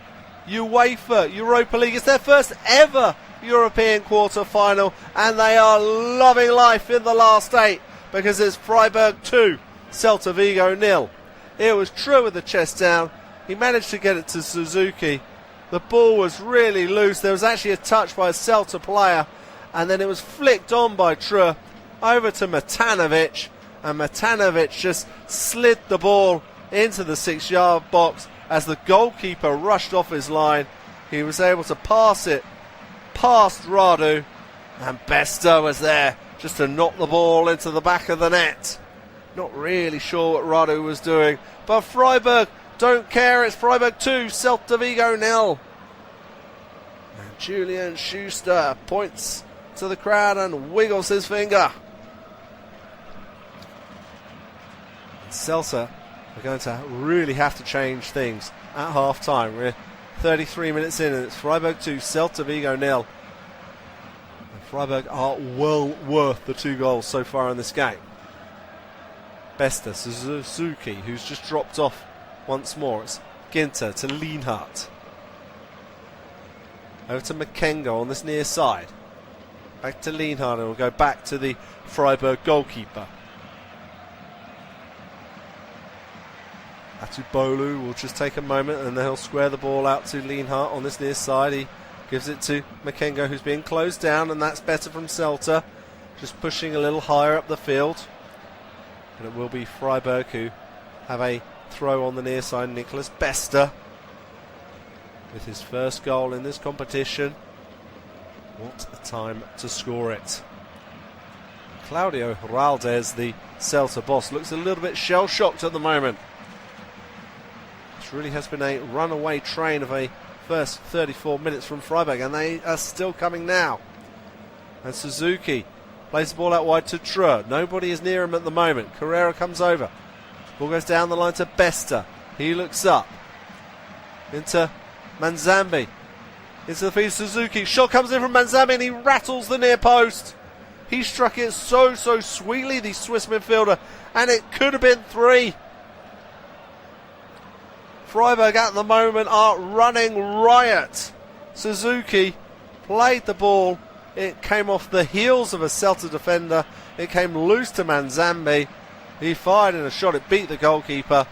UEFA Europa League. It's their first ever European quarter-final. And they are loving life in the last 8 because it's Freiburg 2, Celta Vigo 0. It was True with the chest down. He managed to get it to Suzuki. The ball was really loose. There was actually a touch by a Celta player. And then it was flicked on by True over to Matanovic. And Matanovic just slid the ball into the 6-yard box as the goalkeeper rushed off his line. He was able to pass it past Radu. And Bester was there just to knock the ball into the back of the net. Not really sure what Radu was doing, but Freiburg don't care. It's Freiburg 2, Celta Vigo 0. And Julian Schuster points to the crowd and wiggles his finger. And Celta are going to really have to change things at half-time. We're 33 minutes in and it's Freiburg 2, Celta Vigo 0. And Freiburg are well worth the 2 goals so far in this game. Bester, Suzuki, who's just dropped off once more. It's Ginter to Lienhardt. Over to Makengo on this near side. Back to Lienhardt, and we'll go back to the Freiburg goalkeeper. Atubolu will just take a moment and then he'll square the ball out to Lienhardt on this near side. He gives it to Makengo, who's being closed down, and that's better from Celta. Just pushing a little higher up the field. And it will be Freiburg who have a throw on the near side. Niklas Bester with his first goal in this competition. What a time to score it. Claudio Heraldes, the Celta boss, looks a little bit shell-shocked at the moment. This really has been a runaway train of a first 34 minutes from Freiburg, and they are still coming now. And Suzuki plays the ball out wide to True. Nobody is near him at the moment. Carrera comes over. Ball goes down the line to Bester. He looks up. Into Manzambi. Into the feed Suzuki. Shot comes in from Manzambi and he rattles the near post. He struck it so sweetly, the Swiss midfielder. And it could have been 3. Freiburg at the moment are running riot. Suzuki played the ball. It came off the heels of a Celta defender. It came loose to Manzambi. He fired in a shot. It beat the goalkeeper.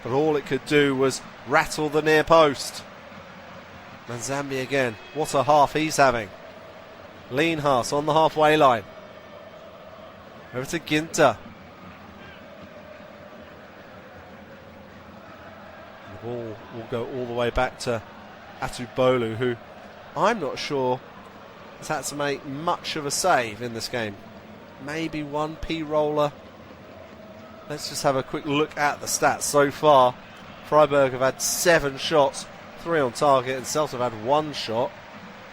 But all it could do was rattle the near post. Manzambi again. What a half he's having. Lienhardt on the halfway line. Over to Ginter. The ball will go all the way back to Atubolu, who I'm not sure has had to make much of a save in this game. Maybe one P-roller. Let's just have a quick look at the stats so far. Freiburg have had 7 shots, 3 on target, and Celta have had 1 shot,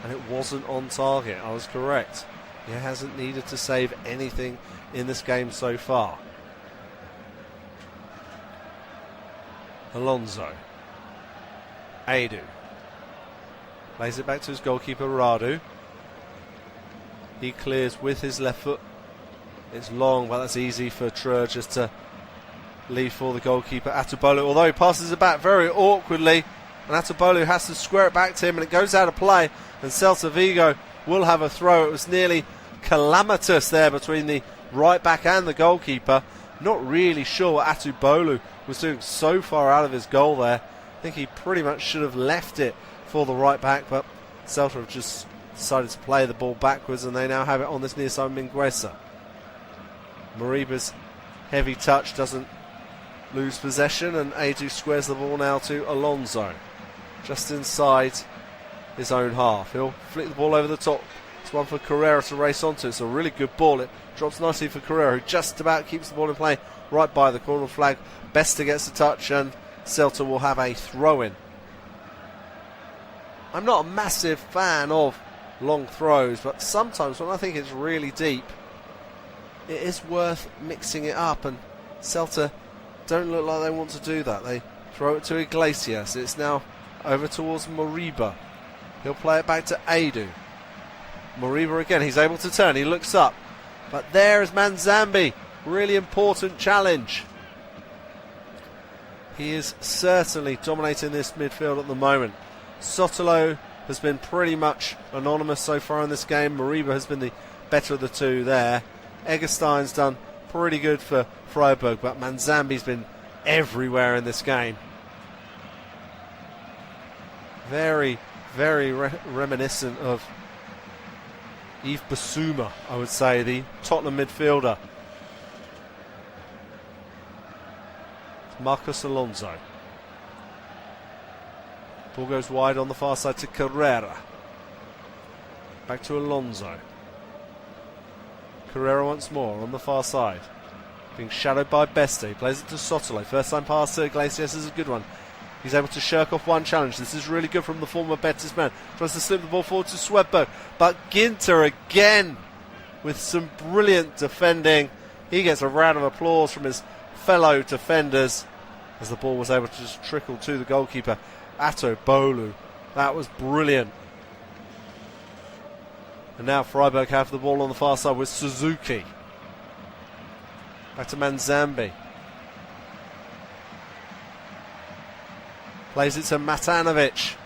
and it wasn't on target. I was correct. He hasn't needed to save anything in this game so far. Alonso. Adu. Plays it back to his goalkeeper, Radu. He clears with his left foot. It's long, but that's easy for True just to leave for the goalkeeper, Atubolu. Although he passes it back very awkwardly, and Atubolu has to square it back to him, and it goes out of play, and Celta Vigo will have a throw. It was nearly calamitous there between the right back and the goalkeeper. Not really sure what Atubolu was doing so far out of his goal there. I think he pretty much should have left it for the right back, but Celta have just decided to play the ball backwards, and they now have it on this near side. Mingueza. Mariba's heavy touch doesn't lose possession, and Edu squares the ball now to Alonso, just inside his own half. He'll flick the ball over the top. It's one for Carrera to race onto. It's a really good ball. It drops nicely for Carrera, who just about keeps the ball in play right by the corner flag. Besta gets the touch, and Celta will have a throw-in. I'm not a massive fan of long throws, but sometimes when I think it's really deep, it is worth mixing it up, and Celta don't look like they want to do that. They throw it to Iglesias. It's now over towards Moriba. He'll play it back to Edu. Moriba again, he's able to turn, he looks up, but there is Manzambi. Really important challenge. He is certainly dominating this midfield at the moment. Sotelo has been pretty much anonymous so far in this game. Moriba has been the better of the two there. Eggestein's done pretty good for Freiburg, but Manzambi's been everywhere in this game. Very, very reminiscent of Yves Bissouma, I would say, the Tottenham midfielder. Marcos Alonso. Ball goes wide on the far side to Carrera. Back to Alonso. Carrera once more on the far side. Being shadowed by Besta. He plays it to Sotelo. First time pass to Iglesias is a good one. He's able to shirk off one challenge. This is really good from the former Betis man. Tries to slip the ball forward to Swedberg. But Ginter again with some brilliant defending. He gets a round of applause from his fellow defenders as the ball was able to just trickle to the goalkeeper, Atubolu. That was brilliant. And now Freiburg have the ball on the far side with Suzuki. Back to Manzambi. Plays it to Matanovic.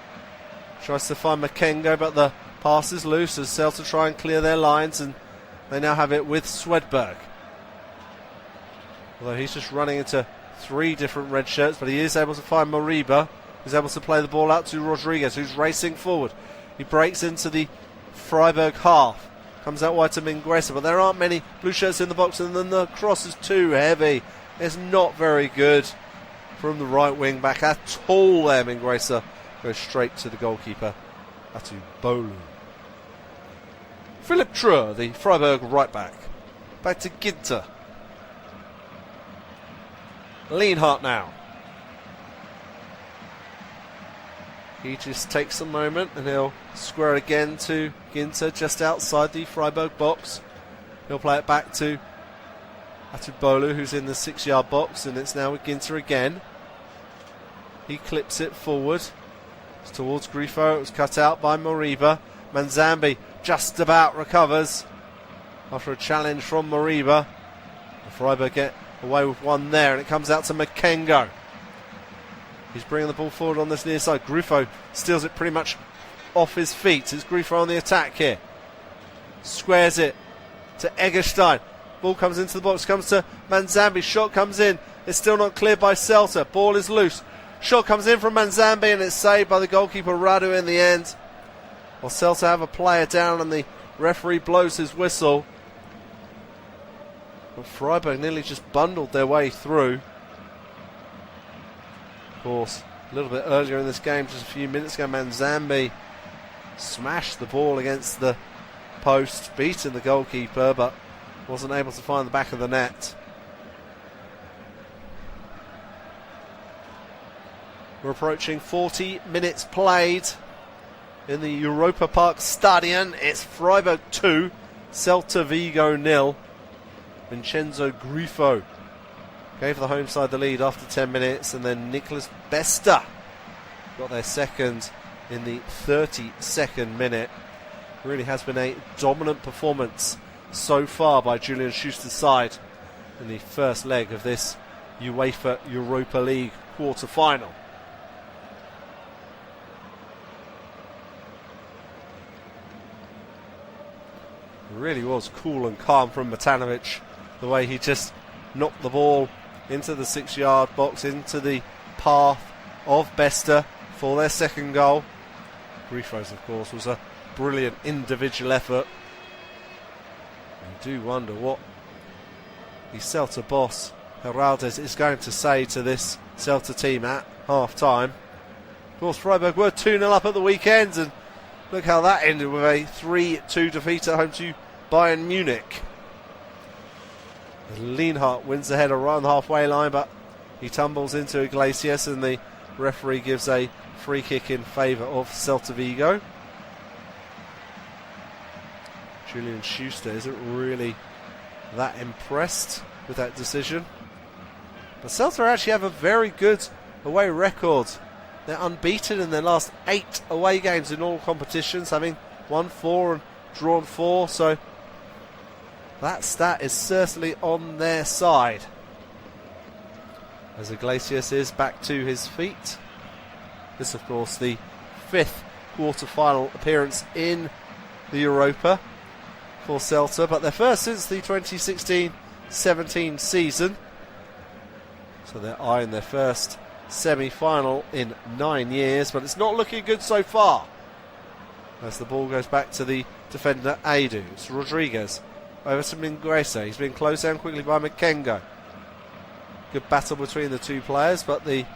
Tries to find Makengo, but the pass is loose as Celta try and clear their lines, and they now have it with Swedberg. Although he's just running into three different red shirts, but he is able to find Moriba. He's able to play the ball out to Rodriguez, who's racing forward. He breaks into the Freiburg half. Comes out wide to Mingueza, but there aren't many blue shirts in the box, and then the cross is too heavy. It's not very good from the right wing back at all there. Mingueza goes straight to the goalkeeper, Atubolu. Philip Treur, the Freiburg right back. Back to Ginter. Lienhardt now. He just takes a moment and he'll square it again to Ginter just outside the Freiburg box. He'll play it back to Atubolu, who's in the 6-yard box, and it's now with Ginter again. He clips it forward. It's towards Grifo. It was cut out by Moriba. Manzambi just about recovers after a challenge from Moriba. The Freiburg get away with one there, and it comes out to Makengo. He's bringing the ball forward on this near side. Grifo steals it pretty much off his feet. It's Grifo on the attack here. Squares it to Eggestein. Ball comes into the box, comes to Manzambi. Shot comes in. It's still not cleared by Celta. Ball is loose. Shot comes in from Manzambi, and it's saved by the goalkeeper Radu in the end. Well, Celta have a player down, and the referee blows his whistle. Well, Freiburg nearly just bundled their way through. Of course, a little bit earlier in this game, just a few minutes ago, Manzambi smashed the ball against the post, beating the goalkeeper, but wasn't able to find the back of the net. We're approaching 40 minutes played in the Europa Park Stadion. It's Freiburg 2, Celta Vigo 0. Vincenzo Grifo gave the home side the lead after 10 minutes, and then Nicolas Besta got their second in the 32nd minute. Really has been a dominant performance so far by Julian Schuster's side in the first leg of this UEFA Europa League quarter-final. It really was cool and calm from Matanovic, the way he just knocked the ball into the 6-yard box, into the path of Bester for their second goal. Grifo's, of course, was a brilliant individual effort. I do wonder what the Celta boss, Heraldes, is going to say to this Celta team at half-time. Of course, Freiburg were 2-0 up at the weekend, and look how that ended with a 3-2 defeat at home to Bayern Munich. Lienhardt wins the header around the halfway line, but he tumbles into Iglesias, and the referee gives a free kick in favour of Celta Vigo. Julian Schuster isn't really that impressed with that decision. But Celta actually have a very good away record. They're unbeaten in their last 8 away games in all competitions, having won 4 and drawn 4, so that stat is certainly on their side. As Iglesias is back to his feet. This, of course, the 5th quarter-final appearance in the Europa for Celta, but their first since the 2016-17 season. So they're eyeing their first semi-final in 9 years, but it's not looking good so far. As the ball goes back to the defender Edu. It's Rodriguez over to Mingueza. He's been closed down quickly by Makengo. Good battle between the two players, but the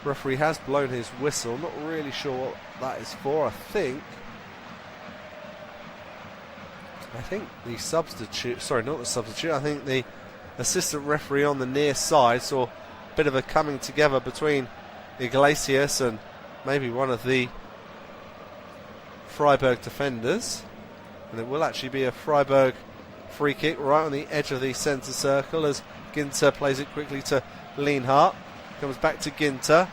referee has blown his whistle. Not really sure what that is for. I think the substitute, sorry, not the substitute, I think the assistant referee on the near side saw a bit of a coming together between Iglesias and maybe one of the Freiburg defenders. And it will actually be a Freiburg free kick right on the edge of the centre circle as Ginter plays it quickly to Lienhardt. Comes back to Ginter.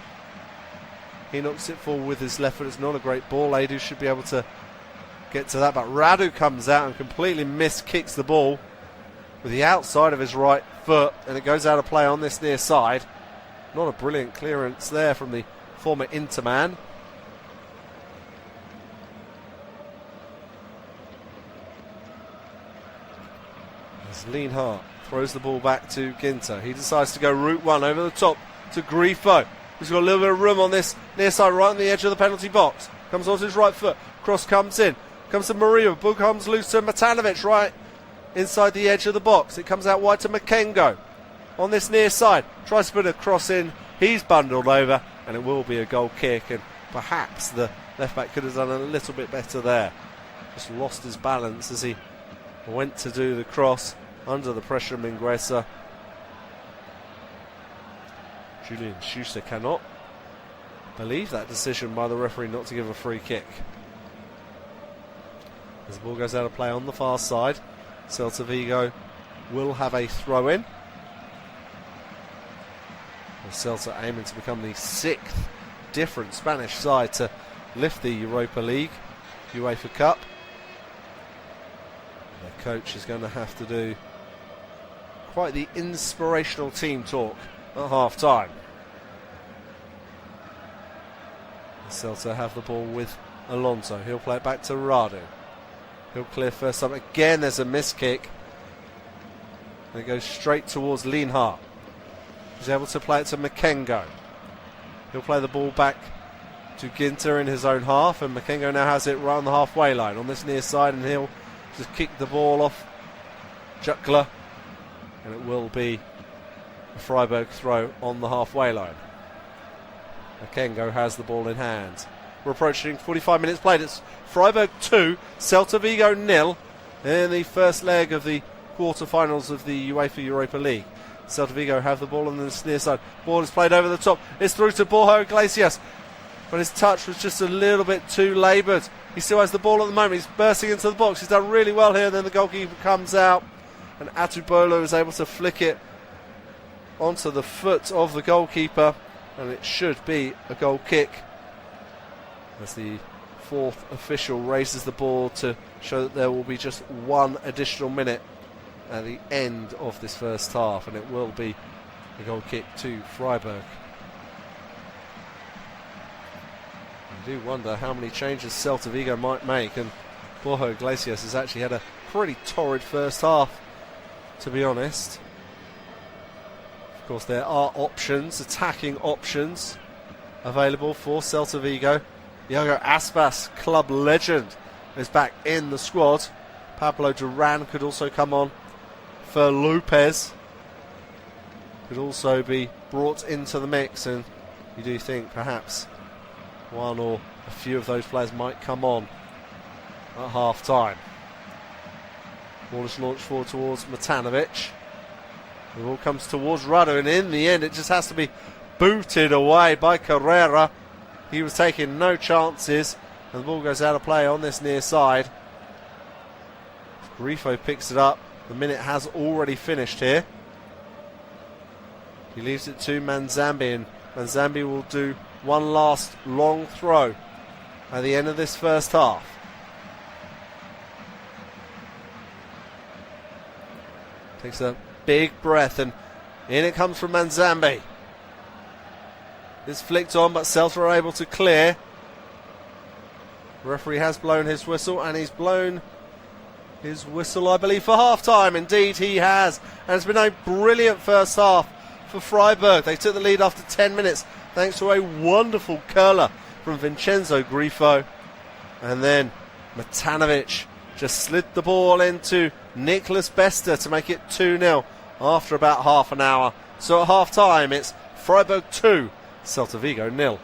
He knocks it forward with his left foot. It's not a great ball. Edu should be able to get to that, but Radu comes out and completely kicks the ball with the outside of his right foot, and it goes out of play on this near side. Not a brilliant clearance there from the former Interman. As Lienhardt throws the ball back to Ginter. He decides to go route one over the top to Grifo, who's got a little bit of room on this near side right on the edge of the penalty box. Comes onto his right foot. Cross comes in. Comes to Murillo. Ball comes loose to Matanovic right inside the edge of the box. It comes out wide to Makengo on this near side. Tries to put a cross in. He's bundled over, and it will be a goal kick. And perhaps the left back could have done a little bit better there. Just lost his balance as he went to do the cross under the pressure of Mingueza. Julian Schuster cannot believe that decision by the referee not to give a free kick. As the ball goes out of play on the far side, Celta Vigo will have a throw-in. Celta aiming to become the 6th different Spanish side to lift the Europa League, UEFA Cup. Their coach is going to have to do quite the inspirational team talk at half-time. Celta have the ball with Alonso. He'll play it back to Radu. He'll clear first time. Again, there's a missed kick. And it goes straight towards Lienhardt. He's able to play it to Makengo. He'll play the ball back to Ginter in his own half, and Makengo now has it right on the halfway line on this near side, and he'll just kick the ball off Juckler, and it will be a Freiburg throw on the halfway line. Makengo has the ball in hand. We're approaching 45 minutes played. It's Freiburg 2, Celta Vigo 0 in the first leg of the quarter-finals of the UEFA Europa League. Celta Vigo have the ball on the near side. Ball is played over the top. It's through to Borja Iglesias, but his touch was just a little bit too laboured. He still has the ball at the moment. He's bursting into the box. He's done really well here. And then the goalkeeper comes out, and Atubolo is able to flick it onto the foot of the goalkeeper, and it should be a goal kick. As the 4th official raises the ball to show that there will be just one additional minute at the end of this first half, and it will be a goal kick to Freiburg. I do wonder how many changes Celta Vigo might make, and Borja Iglesias has actually had a pretty torrid first half, to be honest. Of course, there are options, attacking options, available for Celta Vigo. Iago Aspas, club legend, is back in the squad. Pablo Duran could also come on. For Lopez could also be brought into the mix, and you do think perhaps one or a few of those players might come on at half time. Ball is launched forward towards Matanovic. The ball comes towards Rado, and in the end it just has to be booted away by Carrera. He was taking no chances, and the ball goes out of play on this near side. Grifo picks it up. The minute has already finished here. He leaves it to Manzambi, and Manzambi will do one last long throw at the end of this first half. Takes a big breath, and in it comes from Manzambi. It's flicked on, but Celta are able to clear. The referee has blown his whistle, and he's blown his whistle, I believe, for half-time. Indeed, he has. And it's been a brilliant first half for Freiburg. They took the lead after 10 minutes, thanks to a wonderful curler from Vincenzo Grifo. And then Matanovic just slid the ball into Nicholas Bester to make it 2-0 after about half an hour. So at half-time, it's Freiburg 2, Celta Vigo 0.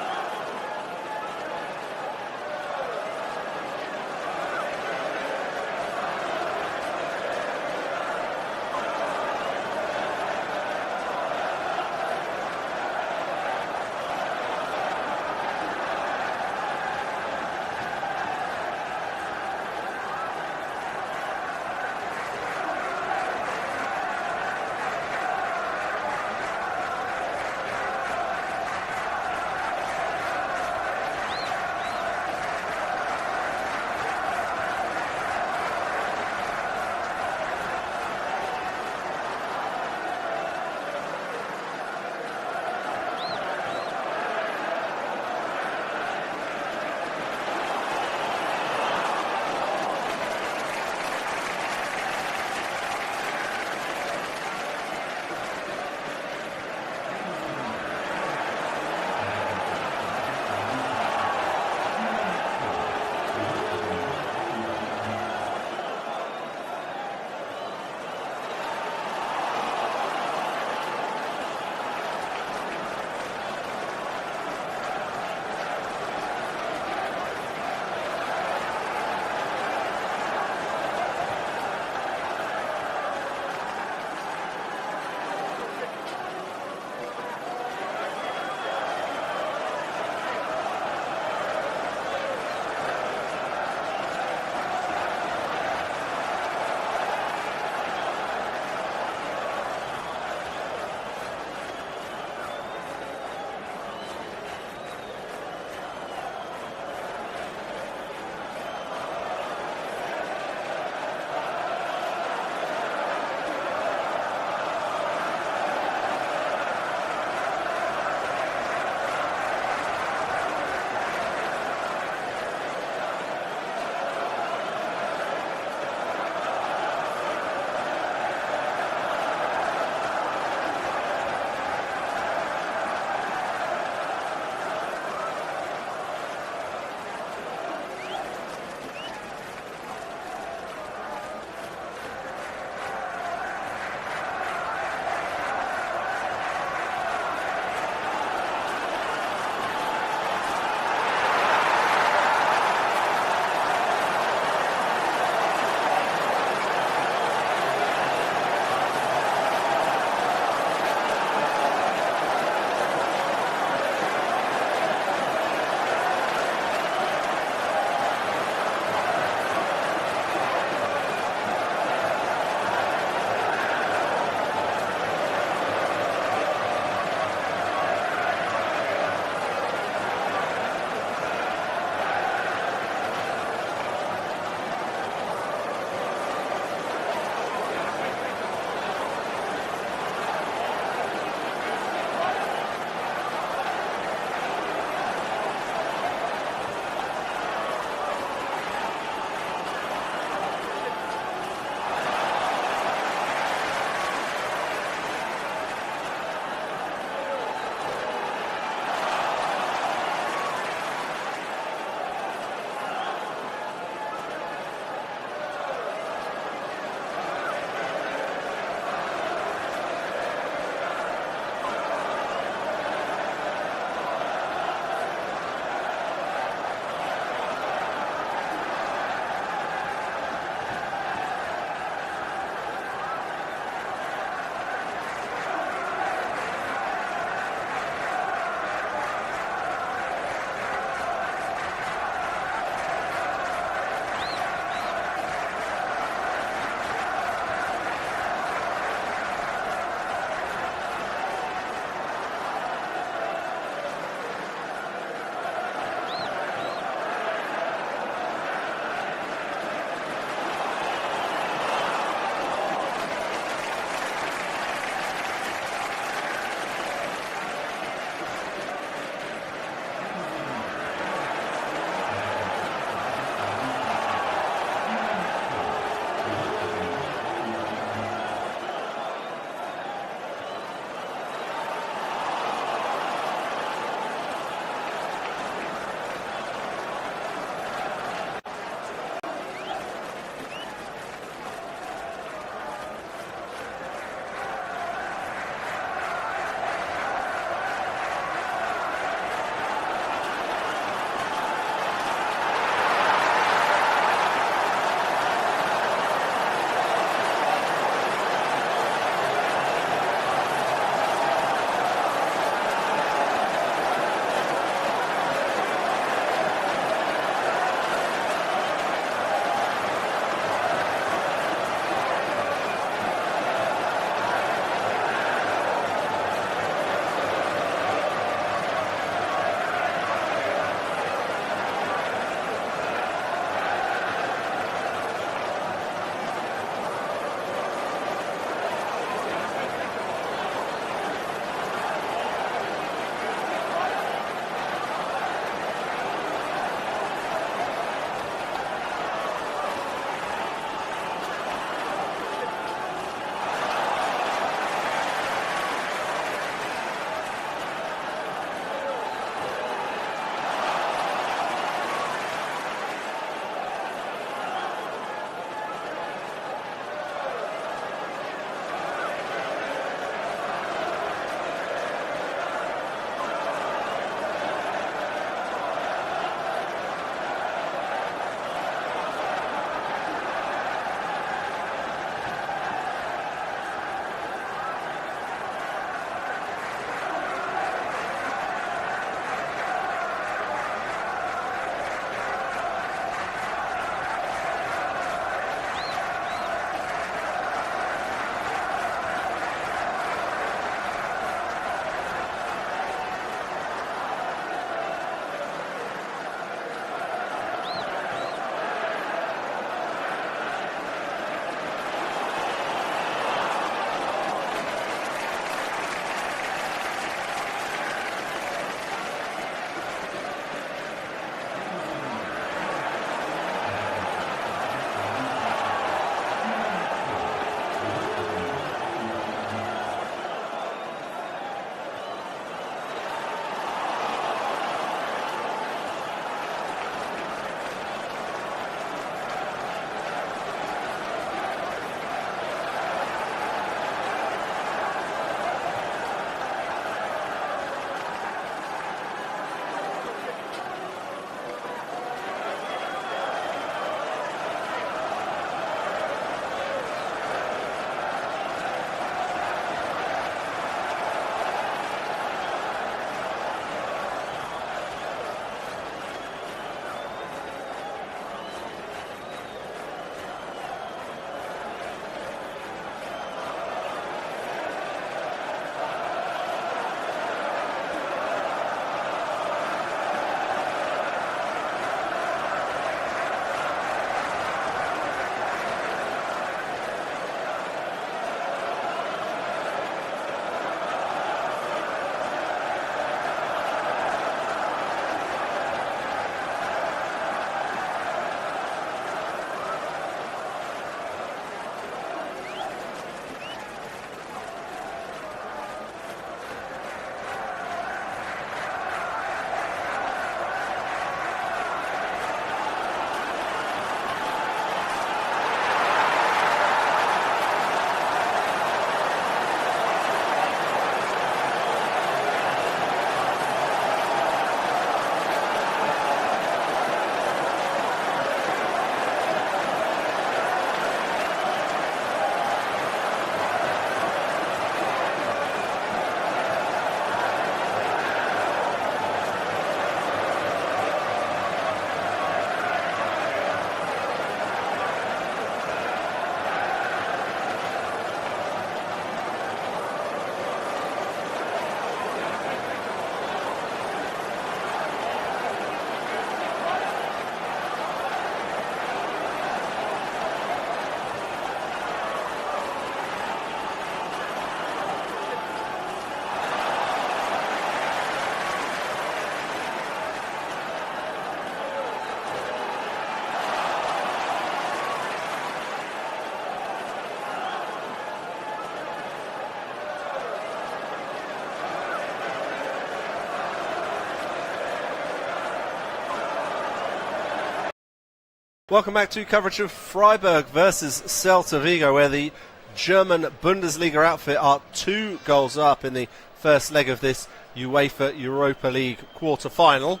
Welcome back to coverage of Freiburg versus Celta Vigo, where the German Bundesliga outfit are 2 goals up in the first leg of this UEFA Europa League quarter-final.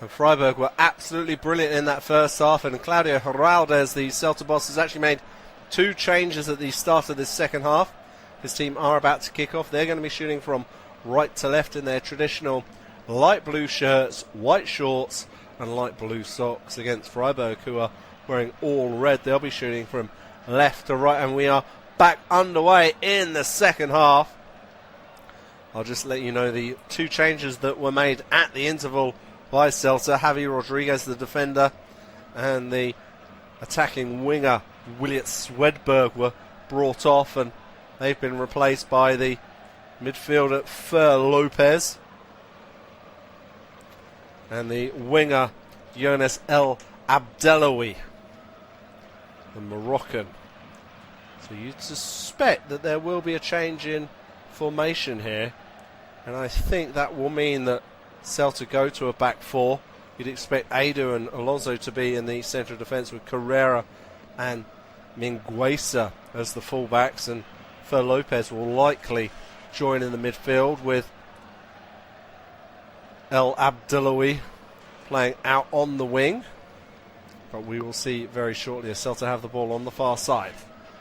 And Freiburg were absolutely brilliant in that first half, and Claudio Heraldes, the Celta boss, has actually made 2 changes at the start of this second half. His team are about to kick off. They're going to be shooting from right to left in their traditional light blue shirts, white shorts and light blue socks against Freiburg, who are wearing all red. They'll be shooting from left to right, and we are back underway in the second half. I'll just let you know the 2 changes that were made at the interval by Celta. Javi Rodriguez, the defender, and the attacking winger William Swedberg were brought off, and they've been replaced by the midfielder Fer Lopez and the winger Younes El Abdellaoui, the Moroccan. So you'd suspect that there will be a change in formation here, and I think that will mean that Celta go to a back 4. You'd expect Edu and Alonso to be in the centre of defence, with Carrera and Mingueza as the fullbacks, and Fer Lopez will likely join in the midfield, with El Abdellaoui playing out on the wing. But we will see very shortly as Celta have the ball on the far side.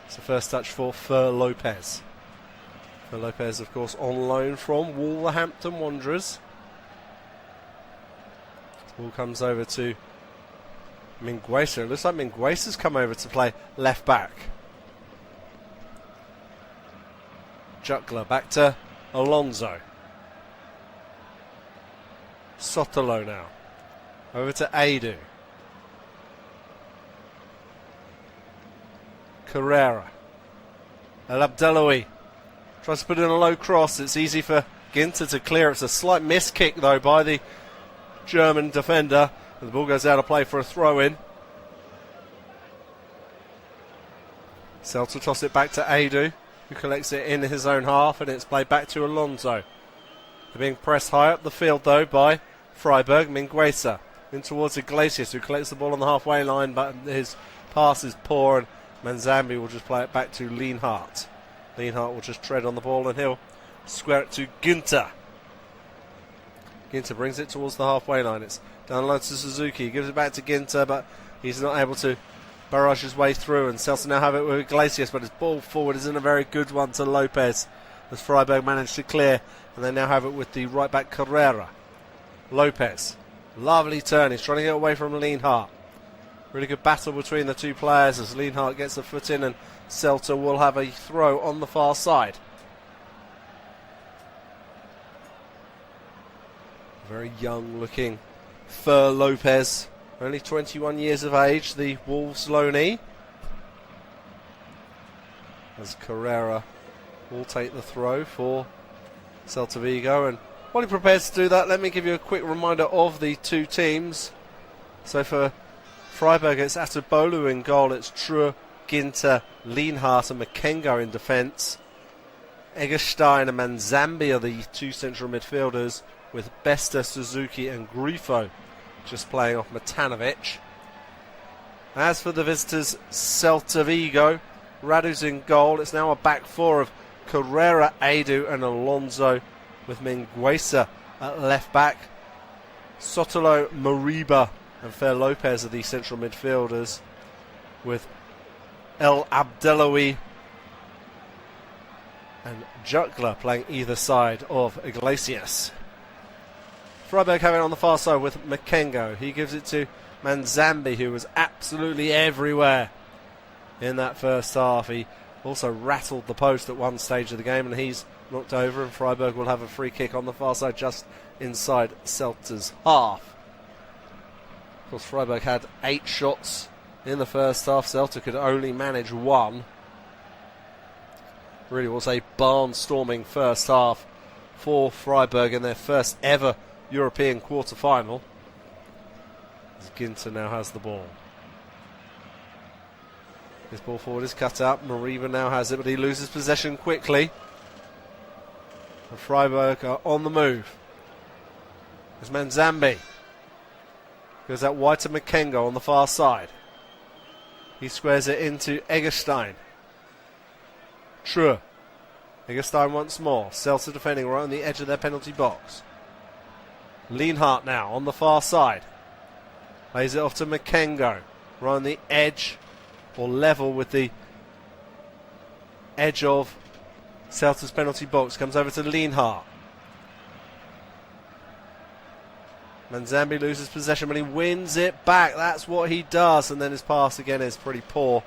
It's the first touch for Fer Lopez. Fer Lopez, of course, on loan from Wolverhampton Wanderers. Ball comes over to Mingueza. It looks like Mingueza's come over to play left back. Juckler back to Alonso. Sotelo now. Over to Edu. Carrera. El Abdellaoui tries to put in a low cross. It's easy for Ginter to clear. It's a slight miss kick though by the German defender. And the ball goes out of play for a throw-in. Celta toss it back to Edu, who collects it in his own half, and it's played back to Alonso. They're being pressed high up the field though by Freiburg. Mingueza in towards Iglesias, who collects the ball on the halfway line, but his pass is poor, and Manzambi will just play it back to Lienhardt. Lienhardt will just tread on the ball, and he'll square it to Ginter. Ginter brings it towards the halfway line. It's down low to Suzuki. He gives it back to Ginter, but he's not able to barrage his way through, and Celta now have it with Iglesias, but his ball forward isn't a very good one to Lopez, as Freiburg managed to clear, and they now have it with the right back Carrera. Lopez, lovely turn. He's trying to get away from Lienhardt. Really good battle between the 2 players as Lienhardt gets a foot in, and Celta will have a throw on the far side. Very young looking Fer Lopez, only 21 years of age, the Wolves loanee. As Carrera will take the throw for Celta Vigo, and while he prepares to do that, let me give you a quick reminder of the 2 teams. So for Freiburg, it's Atubolu in goal. It's True, Ginter, Lienhardt and Makengo in defence. Eggestein and Manzambi are the 2 central midfielders, with Besta, Suzuki and Grifo just playing off Matanovic. As for the visitors, Celta Vigo, Radu's in goal. It's now a back 4 of Carrera, Edu and Alonso, with Mingueza at left back. Sotelo, Mariba and Fer Lopez are the central midfielders, with El Abdellaoui and Juckler playing either side of Iglesias. Freiburg have it on the far side with Makengo. He gives it to Manzambi, who was absolutely everywhere in that first half. He also rattled the post at one stage of the game, and he's knocked over, and Freiburg will have a free kick on the far side just inside Celta's half. Of course, Freiburg had 8 shots in the first half. Celta could only manage 1. Really was a barnstorming first half for Freiburg in their first ever European quarter-final. As Ginter now has the ball. His ball forward is cut out. Mariba now has it, but he loses possession quickly. And Freiburg are on the move. There's Manzambi. Goes out wide to Makengo on the far side. He squares it into Eggestein. True. Eggestein once more. Celta defending right on the edge of their penalty box. Lienhardt now on the far side. Lays it off to Makengo. Right on the edge, or level with the edge of Celta's penalty box. Comes over to Lienhardt. Manzambi loses possession, but he wins it back. That's what he does. And then his pass again is pretty poor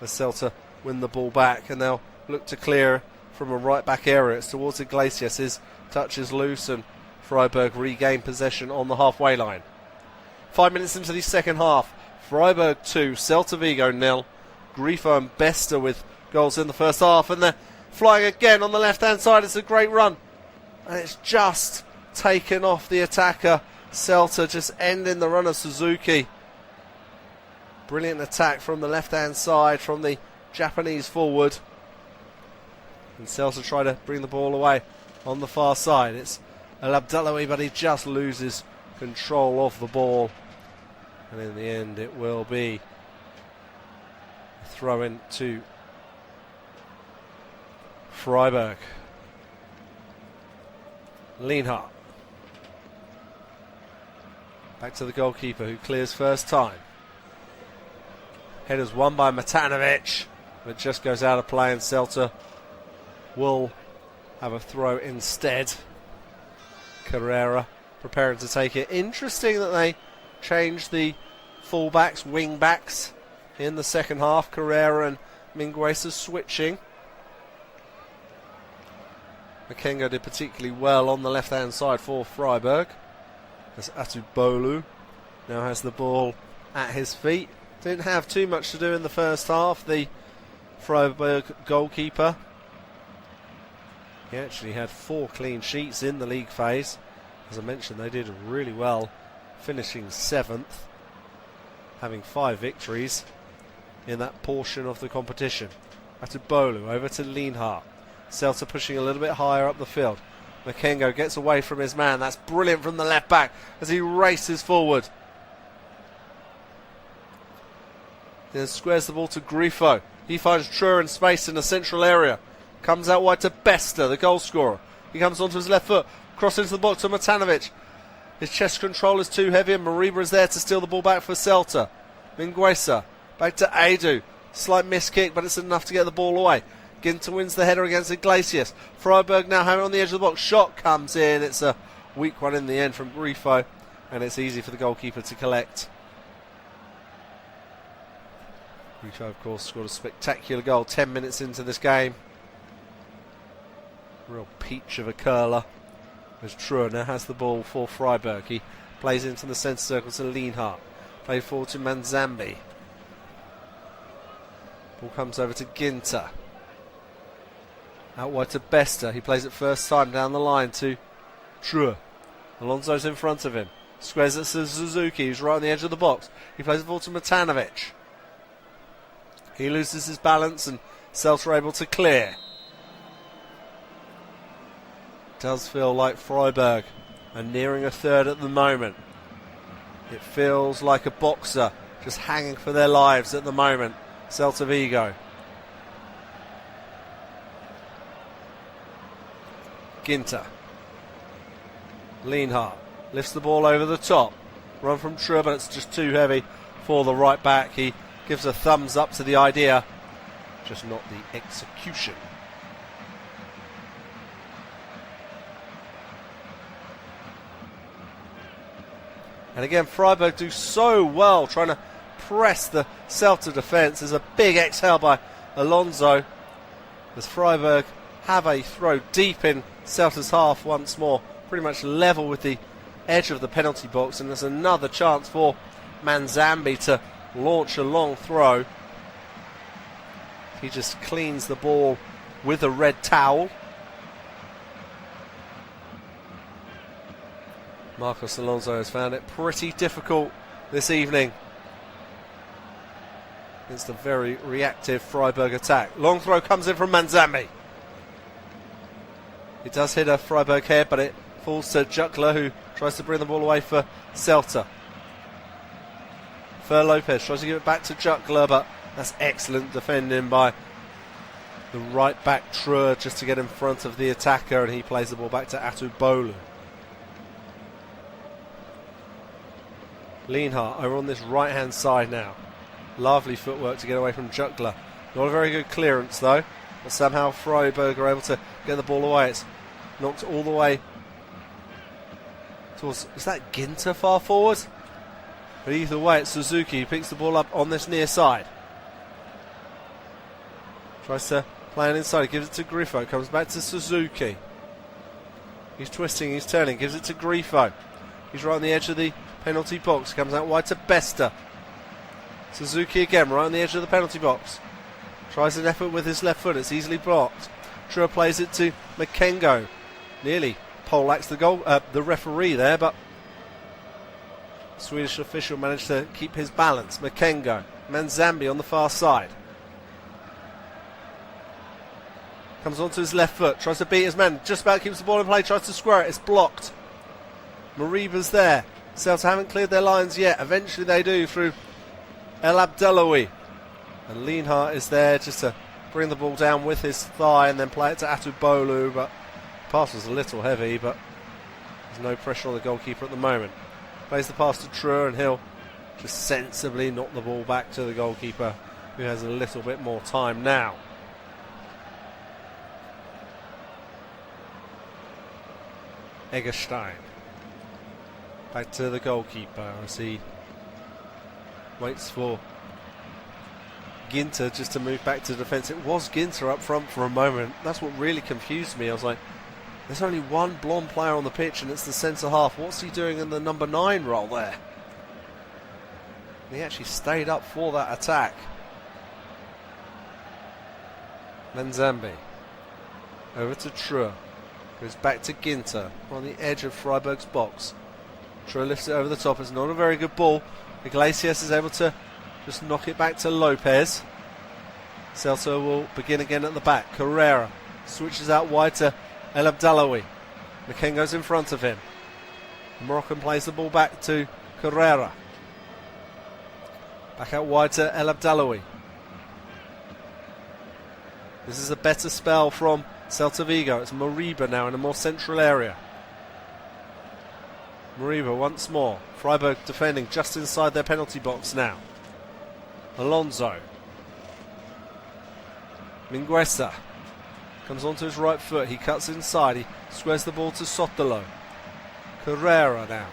as Celta win the ball back. And they'll look to clear from a right-back area. It's towards Iglesias. His touch is loose and Freiburg regain possession on the halfway line. 5 minutes into the second half. Freiburg 2, Celta Vigo 0. Grifo and Besta with goals in the first half. And they're flying again on the left-hand side. It's a great run. And it's just taken off the attacker. Celta just ending the run of Suzuki. Brilliant attack from the left-hand side from the Japanese forward. And Celta try to bring the ball away on the far side. It's El Abdallawi, but he just loses control of the ball. And in the end, it will be a throw-in to Freiburg. Lienhardt. Back to the goalkeeper who clears first time. Headers won by Matanovic, but just goes out of play and Celta will have a throw instead. Carrera preparing to take it. Interesting that they changed the fullbacks, wing-backs in the second half. Carrera and Mingueza switching. Makengo did particularly well on the left-hand side for Freiburg. As Atubolu now has the ball at his feet. Didn't have too much to do in the first half, the Freiburg goalkeeper. He actually had 4 clean sheets in the league phase. As I mentioned, they did really well, finishing 7th, having 5 victories in that portion of the competition. Atubolu over to Lienhardt. Celta pushing a little bit higher up the field. Makengo gets away from his man. That's brilliant from the left back as he races forward. Then squares the ball to Grifo. He finds True in space in the central area. Comes out wide to Besta, the goal scorer. He comes onto his left foot. Cross into the box to Matanovic. His chest control is too heavy and Mariba is there to steal the ball back for Celta. Mingueza. Back to Adu. Slight miss kick, but it's enough to get the ball away. Ginter wins the header against Iglesias. Freiburg now having on the edge of the box. Shot comes in. It's a weak one in the end from Grifo. And it's easy for the goalkeeper to collect. Grifo, of course, scored a spectacular goal 10 minutes into this game. Real peach of a curler. As True now has the ball for Freiburg. He plays into the centre circle to Lienhardt. Played forward to Manzambi. Ball comes over to Ginter. Out wide to Besta. He plays it first time down the line to True. Alonso's in front of him. Squares it to Suzuki, who's right on the edge of the box. He plays the ball to Matanovic. He loses his balance and Celta are able to clear. Does feel like Freiburg are nearing a third at the moment. It feels like a boxer just hanging for their lives at the moment. Celta Vigo. Ginter. Lienhardt lifts the ball over the top. Run from True, but it's just too heavy for the right back. He gives a thumbs up to the idea, just not the execution. And again, Freiburg do so well trying to press the Celta defence. There's a big exhale by Alonso as Freiburg have a throw deep in Celta's half once more, pretty much level with the edge of the penalty box, and there's another chance for Manzambi to launch a long throw. He just cleans the ball with a red towel. Marcos Alonso has found it pretty difficult this evening against a very reactive Freiburg attack. Long throw comes in from Manzambi. It does hit a Freiburg head, but it falls to Juckler, who tries to bring the ball away for Celta. for Lopez. Tries to give it back to Juckler, but that's excellent defending by the right back True just to get in front of the attacker, and he plays the ball back to Atubolu. Lienhardt over on this right hand side now. Lovely footwork to get away from Juckler. Not a very good clearance though, but somehow Freiburg are able to get the ball away. It's knocked all the way towards, is that Ginter far forward? But either way, it's Suzuki who picks the ball up on this near side. Tries to play it inside, he gives it to Grifo, comes back to Suzuki. He's twisting, he's turning, gives it to Grifo. He's right on the edge of the penalty box, comes out wide to Besta. Suzuki again, right on the edge of the penalty box. Tries an effort with his left foot, it's easily blocked. True plays it to Makengo. Nearly poleaxed the referee there, but the Swedish official managed to keep his balance. Makengo, Manzambi on the far side. Comes onto his left foot, tries to beat his man, just about keeps the ball in play, tries to square it, it's blocked. Mariba's there. Celta haven't cleared their lines yet, eventually they do through El Abdellaoui. And Lienhardt is there just to bring the ball down with his thigh and then play it to Atubolu, but the pass was a little heavy, but there's no pressure on the goalkeeper at the moment. Plays the pass to True and he'll just sensibly knock the ball back to the goalkeeper, who has a little bit more time now. Eggestein back to the goalkeeper as he waits for Ginter just to move back to defence. It was Ginter up front for a moment. That's what really confused me. I was like, there's only one blonde player on the pitch and it's the centre half. What's he doing in the number 9 role there? And he actually stayed up for that attack. Manzambi over to True. Goes back to Ginter on the edge of Freiburg's box. True lifts it over the top. It's not a very good ball. Iglesias is able to just knock it back to Lopez. Celta will begin again at the back. Carrera switches out wide to El Abdellaoui. Makengo's in front of him. The Moroccan plays the ball back to Carrera. Back out wide to El Abdellaoui. This is a better spell from Celta Vigo. It's Mariba now in a more central area. Mariba once more. Freiburg defending just inside their penalty box now. Alonso. Mingueza comes onto his right foot. He cuts inside. He squares the ball to Sotelo. Carrera now.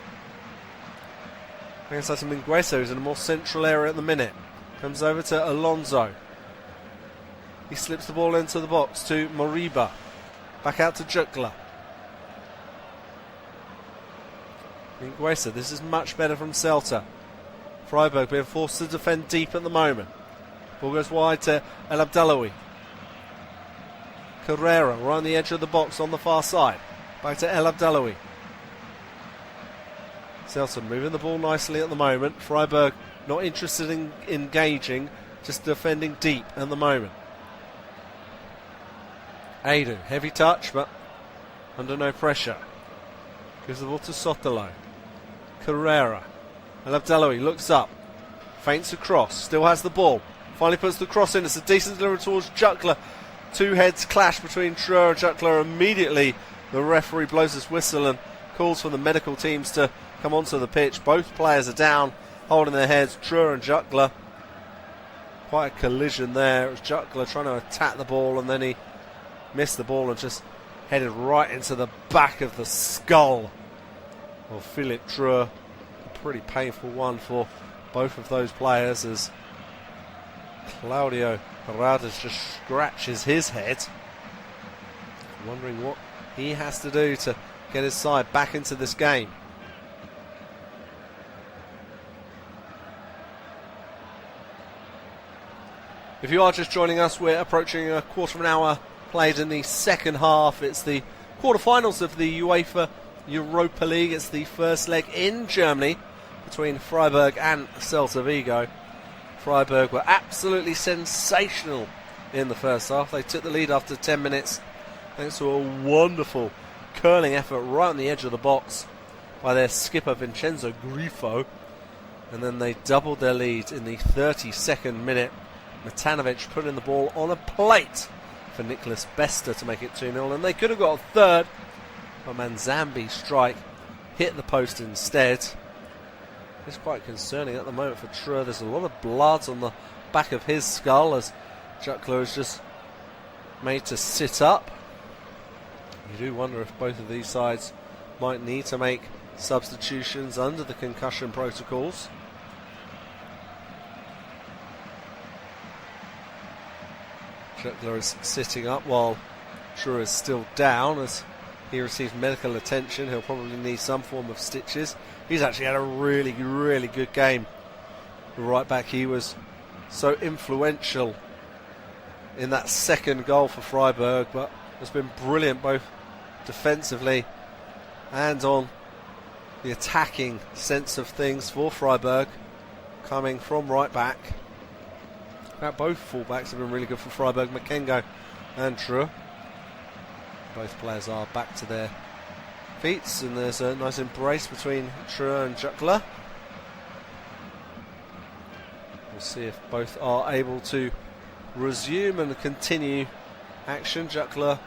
I guess that's Mingueza, who's in a more central area at the minute. Comes over to Alonso. He slips the ball into the box to Mariba. Back out to Juckler. Mingueza, this is much better from Celta. Freiburg being forced to defend deep at the moment. Ball goes wide to El Abdellaoui. Carrera right on the edge of the box on the far side. Back to El Abdellaoui. Celta moving the ball nicely at the moment. Freiburg not interested in engaging, just defending deep at the moment. Adu, heavy touch, but under no pressure. Gives the ball to Sotelo. Carrera. El Abdellaoui looks up. Feints across. Still has the ball. Finally puts the cross in. It's a decent delivery towards Juckler. Two heads clash between True and Juckler. Immediately the referee blows his whistle and calls for the medical teams to come onto the pitch. Both players are down, holding their heads. True and Juckler. Quite a collision there. It was Juckler trying to attack the ball and then he missed the ball and just headed right into the back of the skull of Philippe True. A pretty painful one for both of those players as Claudio Barradas just scratches his head, wondering what he has to do to get his side back into this game. If you are just joining us, we're approaching a quarter of an hour played in the second half. It's the quarterfinals of the UEFA Europa League. It's the first leg in Germany between Freiburg and Celta Vigo. Freiburg were absolutely sensational in the first half. They took the lead after 10 minutes thanks to a wonderful curling effort right on the edge of the box by their skipper Vincenzo Grifo. and then they doubled their lead in the 32nd minute. Matanovic putting the ball on a plate for Nicholas Bester to make it 2-0, and they could have got a third, but Manzambi's strike hit the post instead. It's quite concerning at the moment for True. There's a lot of blood on the back of his skull as Juckler is just made to sit up. You do wonder if both of these sides might need to make substitutions under the concussion protocols. Juckler is sitting up while True is still down as he receives medical attention. He'll probably need some form of stitches. He's actually had a really, really good game. Right back, he was so influential in that second goal for Freiburg, but has been brilliant both defensively and on the attacking sense of things for Freiburg, coming from right back. Both fullbacks have been really good for Freiburg, Makengo and True. Both players are back to their feet, and there's a nice embrace between True and Juckler. We'll see if both are able to resume and continue action. Juckler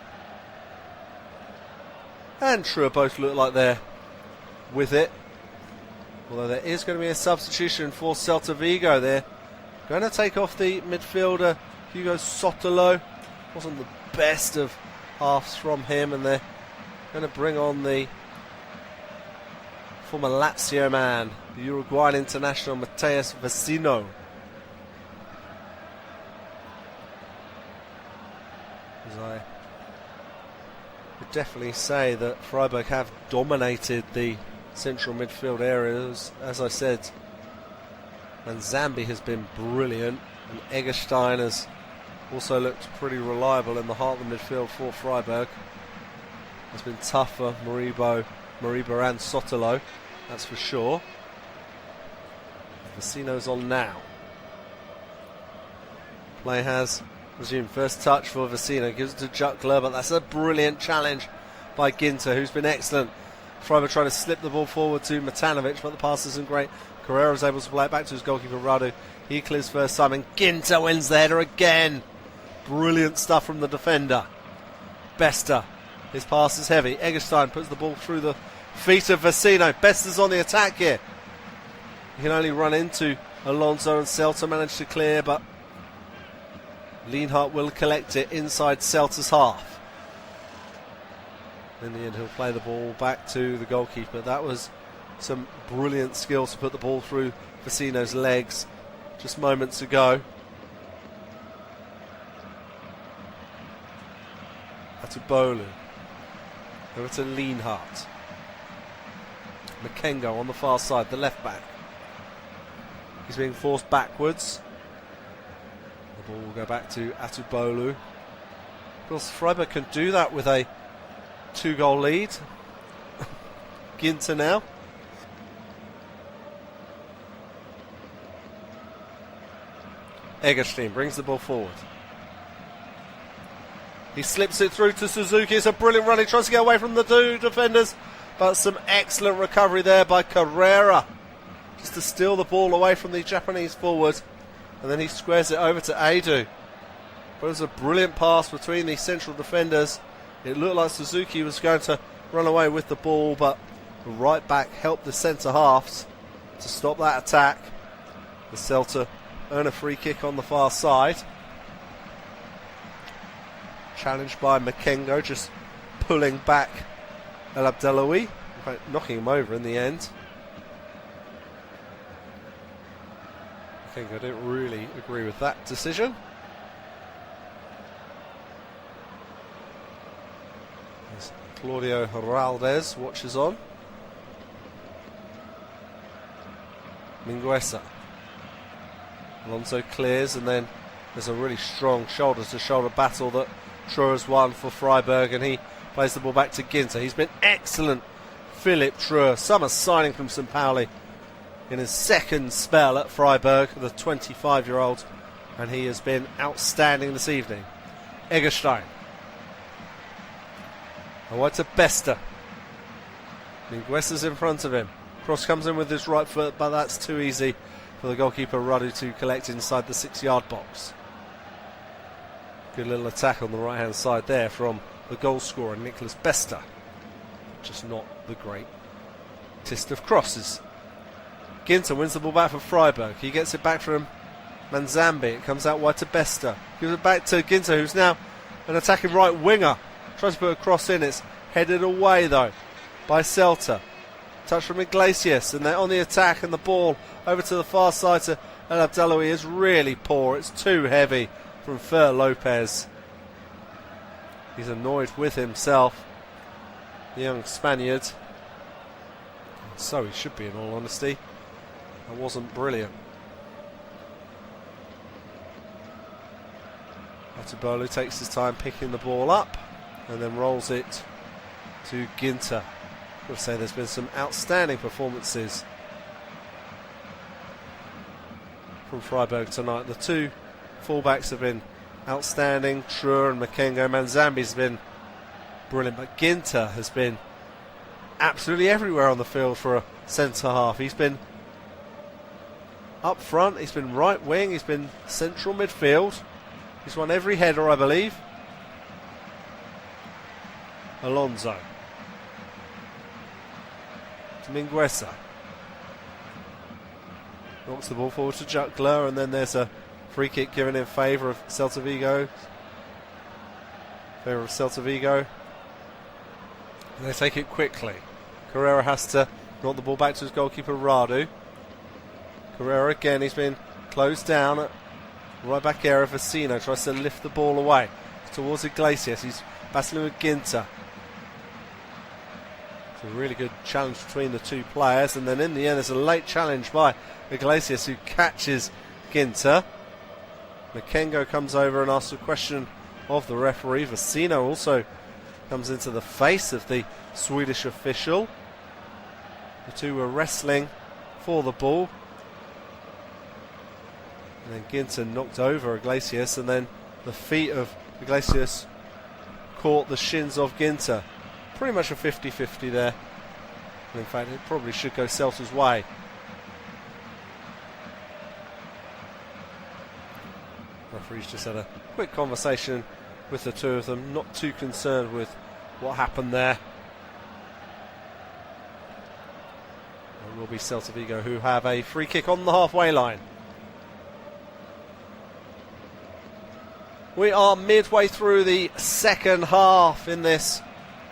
and True both look like they're with it, although there is going to be a substitution for Celta Vigo. They're going to take off the midfielder Hugo Sotelo. Wasn't the best of halves from him, and they're going to bring on the former Lazio man, the Uruguayan international Mateus Vecino. As I would definitely say that Freiburg have dominated the central midfield areas. As I said, Manzambi has been brilliant, and Eggestein has also looked pretty reliable in the heart of the midfield for Freiburg. It's been tough for Mariba and Sotelo, that's for sure. Vecino's on now. Play has resumed. First touch for Vecino, gives it to Juckler, but that's a brilliant challenge by Ginter, who's been excellent. Freiburg trying to slip the ball forward to Matanovic, but the pass isn't great. Carrera's able to play it back to his goalkeeper Radu. He clears first time, and Ginter wins the header again. Brilliant stuff from the defender. Bester, his pass is heavy. Eggestein puts the ball through the feet of Vecino. Bester's on the attack here. He can only run into Alonso, and Celta managed to clear, but Lienhardt will collect it inside Celta's half. In the end, he'll play the ball back to the goalkeeper. That was some brilliant skills to put the ball through Vecino's legs just moments ago. To Bolu. Over to Lienhardt. Makengo on the far side, the left back. He's being forced backwards. The ball will go back to Atubolu. Of course, Freiburg can do that with a 2-goal lead. Ginter now. Eggestein brings the ball forward. He slips it through to Suzuki. It's a brilliant run. He tries to get away from the two defenders, but some excellent recovery there by Carrera, just to steal the ball away from the Japanese forward, and then he squares it over to Adu. But it was a brilliant pass between the central defenders. It looked like Suzuki was going to run away with the ball, but the right back helped the centre halves to stop that attack. The Celta earn a free kick on the far side. Challenged by Makengo, just pulling back El Abdellaoui, in fact knocking him over in the end. Makengo didn't really agree with that decision. As Claudio Heraldez watches on. Mingueza. Alonso clears, and then there's a really strong shoulder-to-shoulder battle that True has won for Freiburg, and he plays the ball back to Ginter. He's been excellent, Philipp True. Summer signing from St. Pauli in his second spell at Freiburg, the 25-year-old, and he has been outstanding this evening. Eggestein. Away to Bester. Mingueza's in front of him. Cross comes in with his right foot, but that's too easy for the goalkeeper Radu to collect inside the 6-yard box. Good little attack on the right-hand side there from the goal scorer, Nicholas Bester. Just not the greatest of crosses. Ginter wins the ball back for Freiburg. He gets it back from Manzambi. It comes out wide to Bester. Gives it back to Ginter, who's now an attacking right winger. Tries to put a cross in. It's headed away, though, by Celta. Touch from Iglesias, and they're on the attack, and the ball over to the far side to El Abdellaoui is really poor. It's too heavy from Fer Lopez. He's annoyed with himself, the young Spaniard. So he should be, in all honesty. That wasn't brilliant. Atubolu takes his time picking the ball up and then rolls it to Ginter. I would say there's been some outstanding performances from Freiburg tonight. The two fullbacks have been outstanding. Truer and Makengo. Manzambi's been brilliant, but Ginter has been absolutely everywhere on the field for a centre half. He's been up front, he's been right wing, he's been central midfield. He's won every header, I believe. Alonso. To Mingueza. Knocks the ball forward to Juckler, and then there's a free kick given in favour of Celta Vigo. And they take it quickly. Carrera has to knock the ball back to his goalkeeper Radu. Carrera again, he's been closed down at right back area. Vecino tries to lift the ball away towards Iglesias. He's battling with Ginter. It's a really good challenge between the two players, and then in the end there's a late challenge by Iglesias, who catches Ginter. Makengo comes over and asks a question of the referee. Vecino also comes into the face of the Swedish official. The two were wrestling for the ball, and then Ginter knocked over Iglesias, and then the feet of Iglesias caught the shins of Ginter. Pretty much a 50-50 there. And in fact, it probably should go Celta's way. Referee's just had a quick conversation with the two of them, not too concerned with what happened there. It will be Celta Vigo who have a free kick on the halfway line. We are midway through the second half in this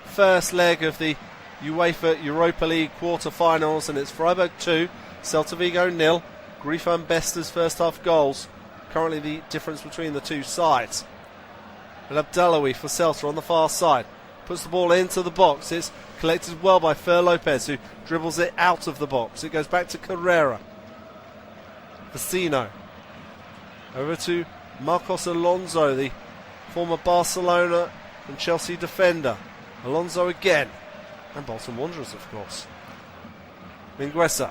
first leg of the UEFA Europa League quarter-finals, and it's Freiburg 2, Celta Vigo 0. Grifo and Bester's first half goals, currently the difference between the two sides. El Abdellaoui for Celta on the far side, puts the ball into the box. It's collected well by Fer Lopez, who dribbles it out of the box. It goes back to Carrera. Vecino over to Marcos Alonso, the former Barcelona and Chelsea defender. Alonso again, and Bolton Wanderers, of course. Mingueza.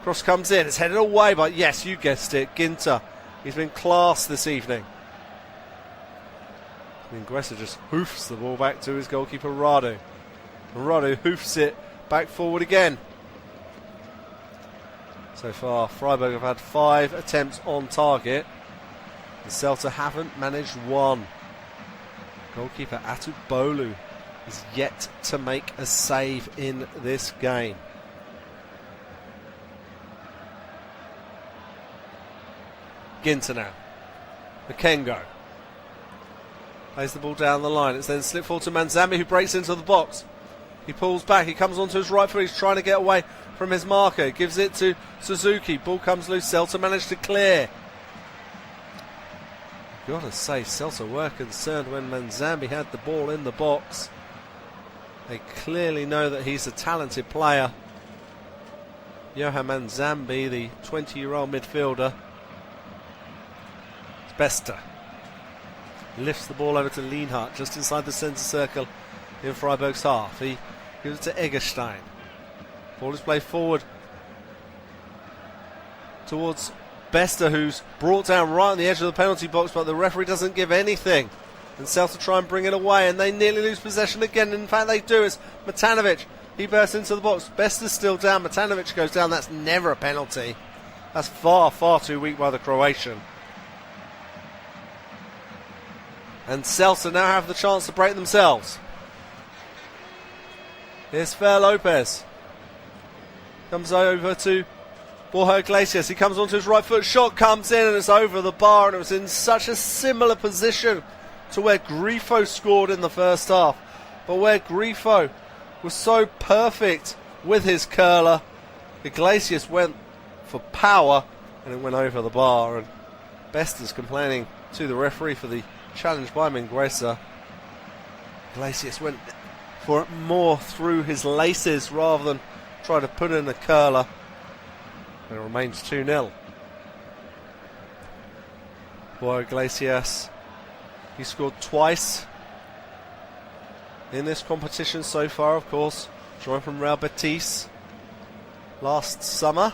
Cross comes in, it's headed away, but yes, you guessed it, Ginter. He's been class this evening. Mingueza just hoofs the ball back to his goalkeeper Radu. And Radu hoofs it back forward again. So far, Freiburg have had 5 attempts on target. The Celta haven't managed one. Goalkeeper Atubolu is yet to make a save in this game. Ginter now. Makengo plays the ball down the line. It's then slipped forward to Manzambi, who breaks into the box. He pulls back. He comes onto his right foot. He's trying to get away from his marker. Gives it to Suzuki. Ball comes loose. Celta managed to clear. Gotta say, Celta were concerned when Manzambi had the ball in the box. They clearly know that he's a talented player. Johan Manzambi, the 20-year-old midfielder. It's Bester. Lifts the ball over to Lienhardt, just inside the centre circle in Freiburg's half. He gives it to Eggestein. Ball is played forward towards Bester, who's brought down right on the edge of the penalty box, but the referee doesn't give anything. And Celta try and bring it away, and they nearly lose possession again. In fact, they do. It's Matanovic. He bursts into the box. Besta's still down. Matanovic goes down. That's never a penalty. That's far, far too weak by the Croatian. And Celta now have the chance to break themselves. Here's Fer Lopez. Comes over to Borja Iglesias. He comes onto his right foot. Shot comes in and it's over the bar. And it was in such a similar position to where Grifo scored in the first half. But where Grifo was so perfect with his curler, Iglesias went for power and it went over the bar. And Besta's complaining to the referee for the challenge by Mingueza. Iglesias went for it more through his laces rather than trying to put in a curler. And it remains 2-0. Boy, Iglesias, he scored twice in this competition so far, of course. Joined from Real Betis last summer.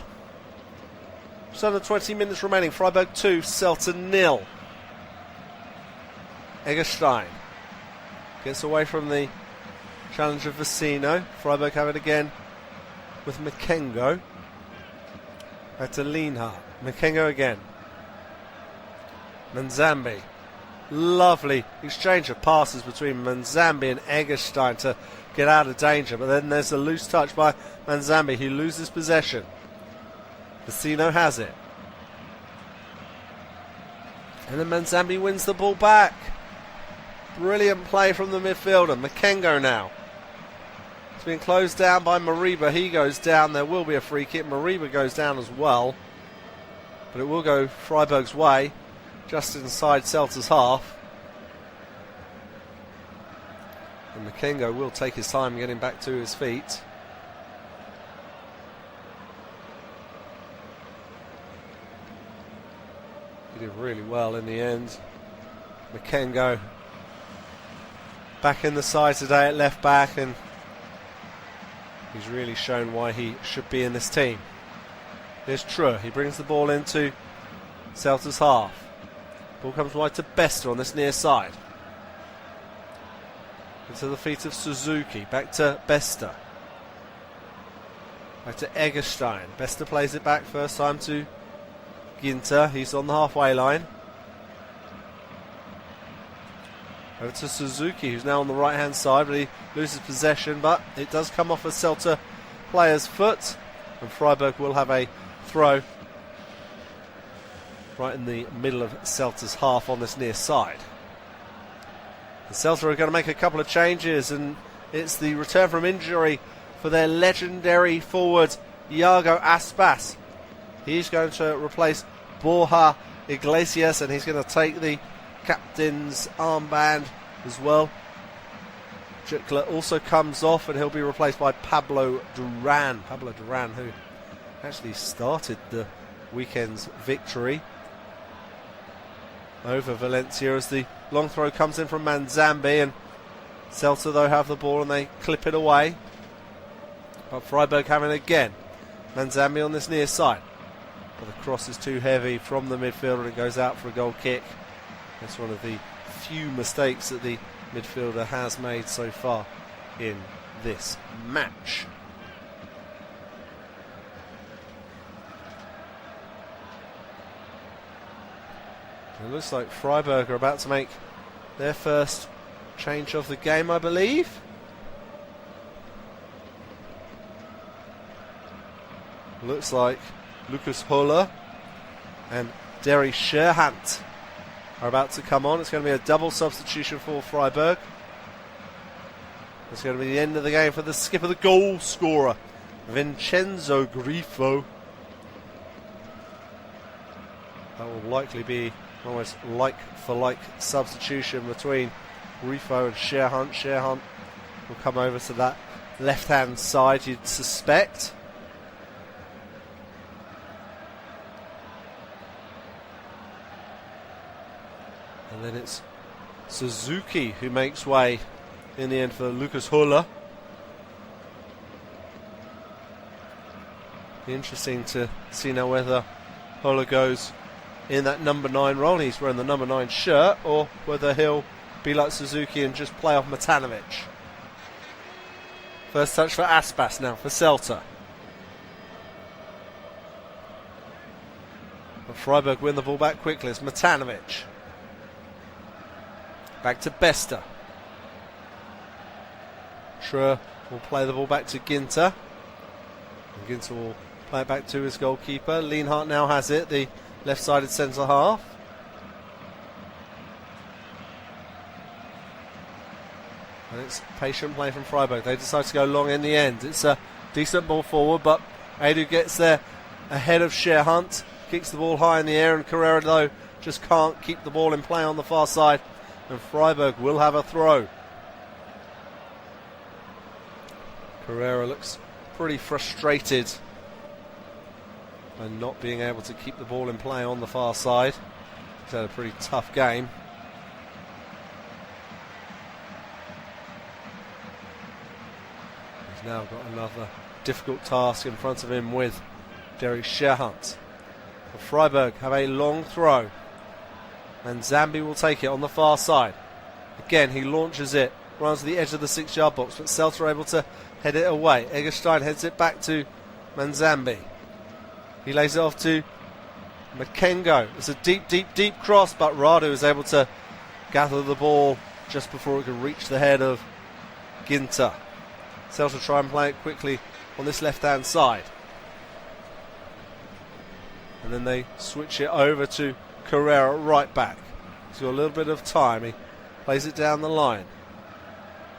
Just under 20 minutes remaining. Freiburg 2, Celta 0. Eggestein gets away from the challenge of Vecino. Freiburg have it again with Makengo. Back to Lienhardt. Makengo again. Manzambi. Lovely exchange of passes between Manzambi and Eggestein to get out of danger. But then there's a loose touch by Manzambi. He loses possession. Vecino has it. And then Manzambi wins the ball back. Brilliant play from the midfielder. Makengo now. It's been closed down by Mariba. He goes down. There will be a free kick. Mariba goes down as well. But it will go Freiburg's way. Just inside Celta's half. And Makengo will take his time getting back to his feet. He did really well in the end. Makengo back in the side today at left back, and he's really shown why he should be in this team. Here's True. He brings the ball into Celta's half. Ball comes wide to Besta on this near side. Into the feet of Suzuki. Back to Besta. Back to Eggestein. Besta plays it back first time to Ginter. He's on the halfway line. Over to Suzuki, who's now on the right hand side, but he loses possession, but it does come off a Celta player's foot, and Freiburg will have a throw right in the middle of Celta's half on this near side. The Celta are going to make a couple of changes, and it's the return from injury for their legendary forward Iago Aspas. He's going to replace Borja Iglesias, and he's going to take the captain's armband as well. Jukla also comes off, and he'll be replaced by Pablo Duran. Pablo Duran, who actually started the weekend's victory over Valencia, as the long throw comes in from Manzambi, and Celta though have the ball and they clip it away. But Freiburg having it again. Manzambi on this near side. But the cross is too heavy from the midfielder and it goes out for a goal kick. That's one of the few mistakes that the midfielder has made so far in this match. It looks like Freiburg are about to make their first change of the game, I believe. Looks like Lucas Höller and Derry Scherhant are about to come on. It's going to be a double substitution for Freiburg. It's going to be the end of the game for the skipper, the goal scorer, Vincenzo Grifo. That will likely be almost like-for-like substitution between Grifo and Scherhant. Scherhant will come over to that left-hand side, you'd suspect. And then it's Suzuki who makes way in the end for Lucas Höller. Be interesting to see now whether Höller goes in that number 9 role. He's wearing the number 9 shirt, or whether he'll be like Suzuki and just play off Matanovic. First touch for Aspas now for Celta. But Freiburg win the ball back quickly. It's Matanovic. Back to Besta. Schreur will play the ball back to Ginter. And Ginter will play it back to his goalkeeper. Lienhardt now has it, the left-sided centre half. And it's patient play from Freiburg. They decide to go long in the end. It's a decent ball forward, but Edu gets there ahead of Scherhunt. Kicks the ball high in the air, and Carrera, though, just can't keep the ball in play on the far side. And Freiburg will have a throw. Carrera looks pretty frustrated by not being able to keep the ball in play on the far side. He's had a pretty tough game. He's now got another difficult task in front of him with Derek Scherhunt. Freiburg have a long throw, and Zambi will take it on the far side. Again, he launches it, runs to the edge of the 6-yard box, but Celta are able to head it away. Eggestein heads it back to Manzambi. He lays it off to Makengo. It's a deep cross, but Radu is able to gather the ball just before it can reach the head of Ginter. Celta try and play it quickly on this left-hand side. And then they switch it over to Carrera right back. He's got a little bit of time. He plays it down the line.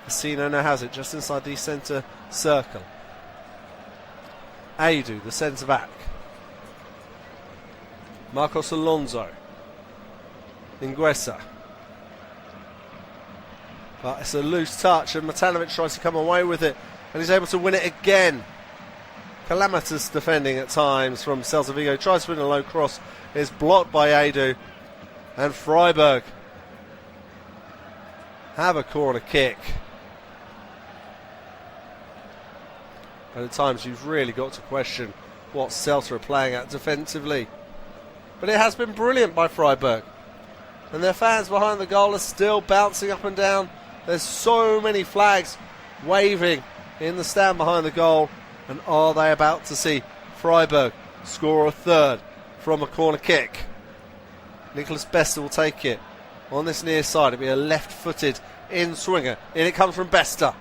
Vecino now has it just inside the centre circle. Edu, the centre back. Marcos Alonso. Mingueza. But it's a loose touch, and Matanovic tries to come away with it, and he's able to win it again. Calamitous defending at times from Celta Vigo. Tries to win a low cross. Is blocked by Edu. And Freiburg have a corner kick. But at times you've really got to question what Celta are playing at defensively. But it has been brilliant by Freiburg. And their fans behind the goal are still bouncing up and down. There's so many flags waving in the stand behind the goal. And are they about to see Freiburg score a third from a corner kick? Nicholas Besta will take it on this near side. It'll be a left-footed in-swinger. In it comes from Besta.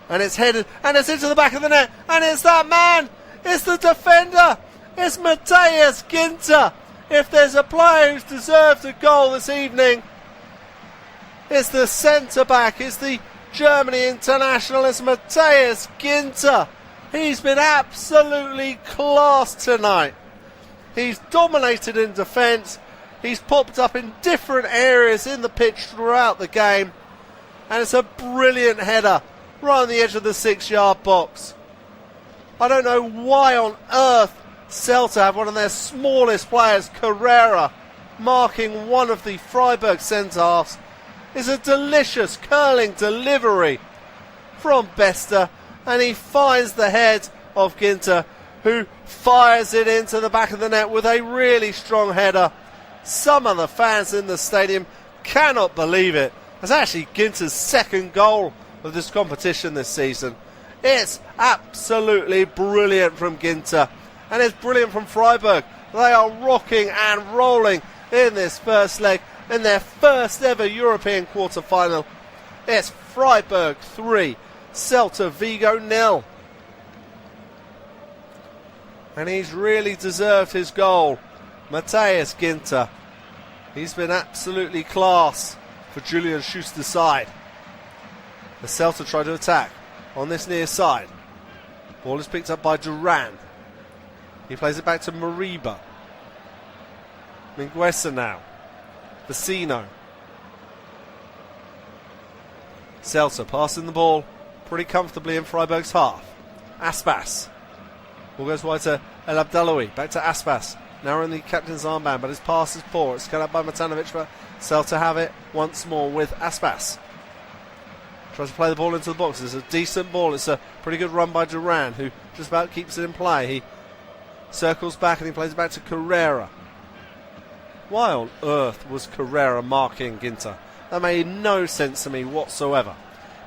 And it's headed, and it's into the back of the net. And it's that man! It's the defender! It's Matthias Ginter! If there's a player who's deserved a goal this evening, it's the centre-back. It's the Germany international. It's Matthias Ginter. He's been absolutely class tonight. He's dominated in defence. He's popped up in different areas in the pitch throughout the game. And it's a brilliant header right on the edge of the 6-yard box. I don't know why on earth Celta have one of their smallest players, Carrera, marking one of the Freiburg centre-halves. It's a delicious curling delivery from Besta. And he finds the head of Ginter, who fires it into the back of the net with a really strong header. Some of the fans in the stadium cannot believe it. It's actually Ginter's second goal of this competition this season. It's absolutely brilliant from Ginter. And it's brilliant from Freiburg. They are rocking and rolling in this first leg, in their first ever European quarter-final. It's Freiburg 3. Celta Vigo 0. And he's really deserved his goal. Matthias Ginter. He's been absolutely class for Julian Schuster's side. The Celta try to attack on this near side. Ball is picked up by Duran. He plays it back to Mariba. Mingueza now. Vecino. Celta passing the ball pretty comfortably in Freiburg's half. Aspas. Ball goes wide to El Abdallaoui. Back to Aspas. Now in the captain's armband, but his pass is poor. It's cut up by Matanovic, but Celta have it once more with Aspas. Tries to play the ball into the box. It's a decent ball. It's a pretty good run by Duran, who just about keeps it in play. He circles back and he plays it back to Carrera. Why on earth was Carrera marking Ginter? That made no sense to me whatsoever.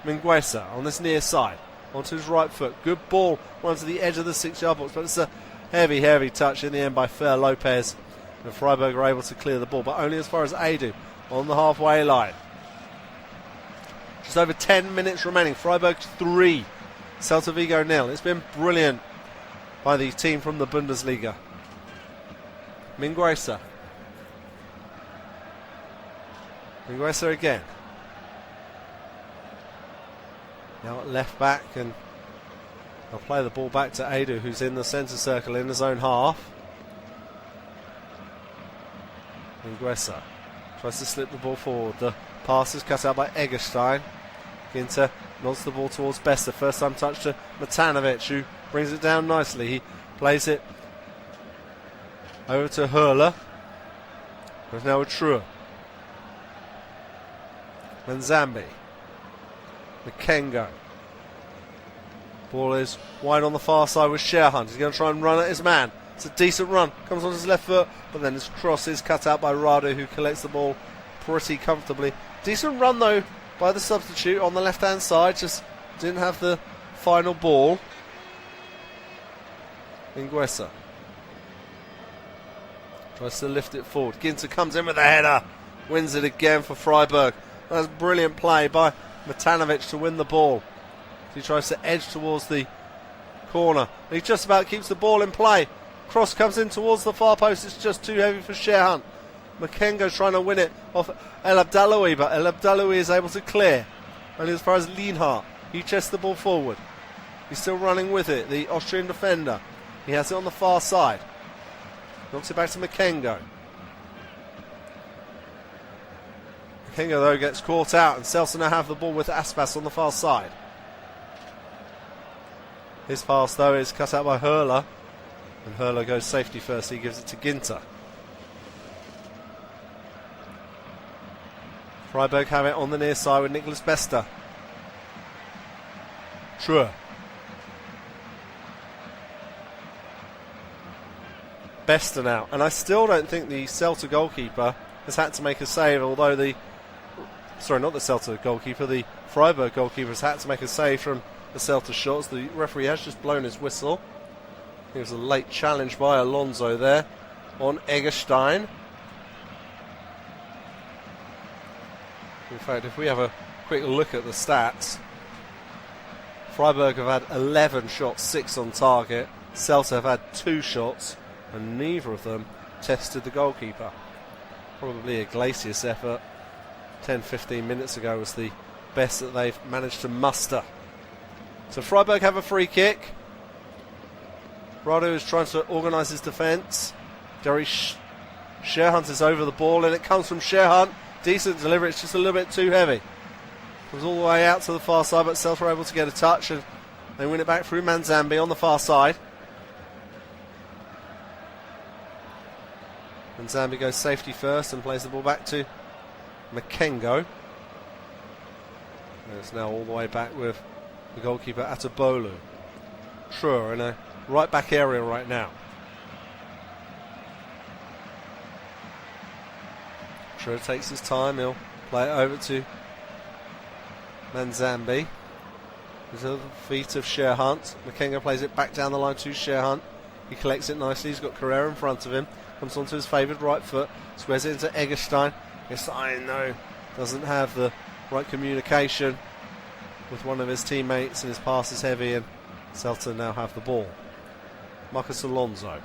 Mingueza on this near side. onto his right foot. Good ball, runs to the edge of the 6-yard box, but it's a heavy touch in the end by Fer Lopez. And Freiburg are able to clear the ball, but only as far as Edu on the halfway line. Just over 10 minutes remaining. Freiburg 3, Celta Vigo 0. It's been brilliant by the team from the Bundesliga. Mingueza again. Now at left back, and they'll play the ball back to Edu, who's in the centre circle in his own half. Mingueza tries to slip the ball forward. The pass is cut out by Eggestein. Ginter nods the ball towards Bester. First time touch to Matanovic, who brings it down nicely. He plays it over to Hurler. There's now a True. Manzambi. Makengo. Ball is wide on the far side with Sherhunt. He's going to try and run at his man. It's a decent run. Comes on his left foot, but then his cross is cut out by Radu, who collects the ball pretty comfortably. Decent run, though, by the substitute on the left-hand side. Just didn't have the final ball. Mingueza tries to lift it forward. Ginter comes in with a header. Wins it again for Freiburg. That's brilliant play by Matanovic to win the ball. He tries to edge towards the corner. He just about keeps the ball in play. Cross comes in towards the far post. It's just too heavy for Sherhunt. Makengo's trying to win it off El Abdaloui, but El Abdaloui is able to clear. Only as far as Lienhardt. He chests the ball forward. He's still running with it, the Austrian defender. He has it on the far side. Knocks it back to Makengo. Makengo, though, gets caught out, and Celta now have the ball with Aspas on the far side. His pass, though, is cut out by Hurler. And Hurler goes safety first. He gives it to Ginter. Freiburg have it on the near side with Nicholas Bester. True. Bester now. And I still don't think the Celta goalkeeper has had to make a save, although the... Sorry, not the Celta goalkeeper. The Freiburg goalkeeper has had to make a save from the Celta shots. The referee has just blown his whistle. It was a late challenge by Alonso there on Eggestein. In fact, if we have a quick look at the stats, Freiburg have had 11 shots, 6 on target. Celta have had 2 shots, and neither of them tested the goalkeeper. Probably Iglesias' effort 10-15 minutes ago was the best that they've managed to muster. So Freiburg have a free kick. Radu is trying to organise his defence. Derry Sherhunt is over the ball, and it comes from Sherhunt. Decent delivery, it's just a little bit too heavy. Comes all the way out to the far side, but Celta are able to get a touch, and they win it back through Manzambi on the far side. Manzambi goes safety first and plays the ball back to Makengo. And it's now all the way back with the goalkeeper Atabolu. True in a right back area right now. True takes his time. He'll play it over to Manzambi. He's at the feet of Sherhunt. Makengo plays it back down the line to Sherhunt. He collects it nicely. He's got Carrera in front of him. Comes onto his favoured right foot. Squares it into Eggestein. Eggestein, no, doesn't have the right communication with one of his teammates, and his pass is heavy, and Celta now have the ball. Marcus Alonso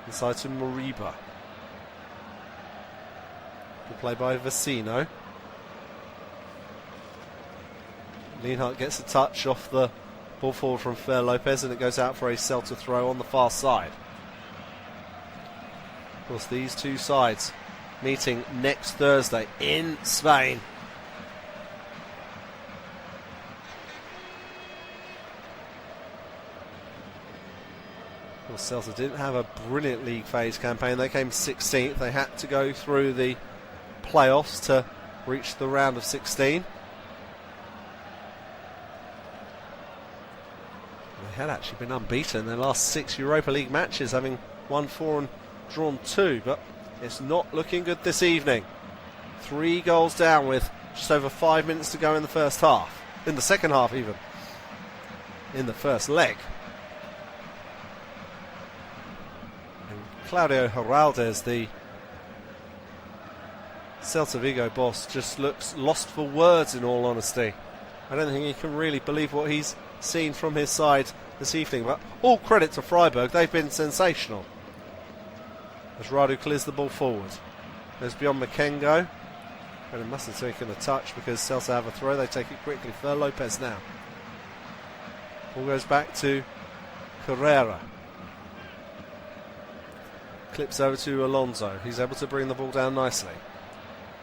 inside to Moriba. Good play by Vecino. Lienhardt gets a touch off the ball forward from Fer Lopez, and it goes out for a Celta throw on the far side. Of course, these two sides meeting next Thursday in Spain. Well, Celta didn't have a brilliant league phase campaign. They came 16th. They had to go through the playoffs to reach the round of 16. They had actually been unbeaten in their last 6 Europa League matches, having won 4 and drawn 2, but it's not looking good this evening. 3 goals down with just over 5 minutes to go in the first half. In the second half, even. in the first leg. And Claudio Heraldez, the Celta Vigo boss, just looks lost for words, in all honesty. I don't think he can really believe what he's seen from his side this evening, but all credit to Freiburg, they've been sensational. As Radu clears the ball forward, goes beyond Makengo, and he must have taken a touch because Celta have a throw. They take it quickly. Fer Lopez now. Ball goes back to Carrera. Clips over to Alonso. He's able to bring the ball down nicely.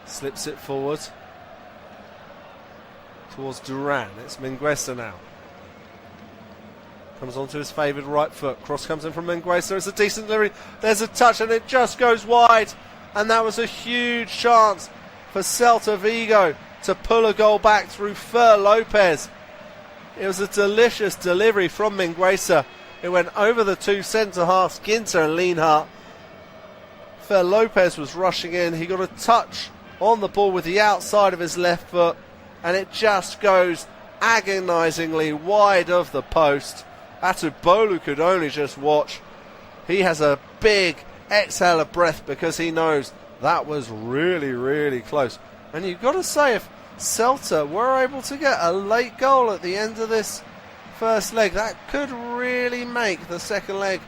Slips it forward towards Duran. It's Mingueza now. Comes onto his favoured right foot. Cross comes in from Mingueza. It's a decent delivery. There's a touch and it just goes wide. And that was a huge chance for Celta Vigo to pull a goal back through Fer Lopez. It was a delicious delivery from Mingueza. It went over the two centre-halves, Ginter and Lienhardt. Fer Lopez was rushing in. He got a touch on the ball with the outside of his left foot, and it just goes agonisingly wide of the post. Atubolu could only just watch. He has a big exhale of breath because he knows that was really, really close. And you've got to say, if Celta were able to get a late goal at the end of this first leg, that could really make the second leg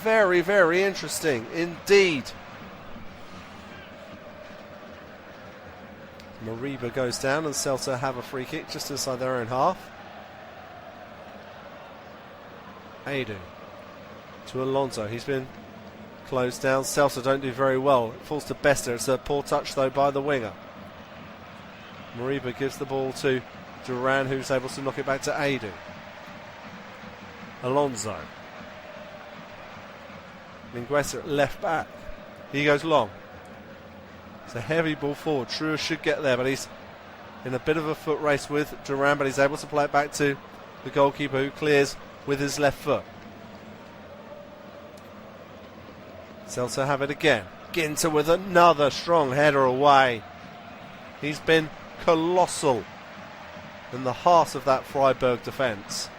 very, very interesting indeed. Mariba goes down and Celta have a free kick just inside their own half. Edu to Alonso. He's been closed down. Celta don't do very well. It falls to Bester. It's a poor touch though by the winger. Mariba gives the ball to Duran, who's able to knock it back to Edu. Alonso. Mingueza at left back. He goes long. It's a heavy ball forward. Trua should get there, but he's in a bit of a foot race with Duran, but he's able to play it back to the goalkeeper, who clears with his left foot. Celta have it again. Ginter with another strong header away. He's been colossal in the heart of that Freiburg defence.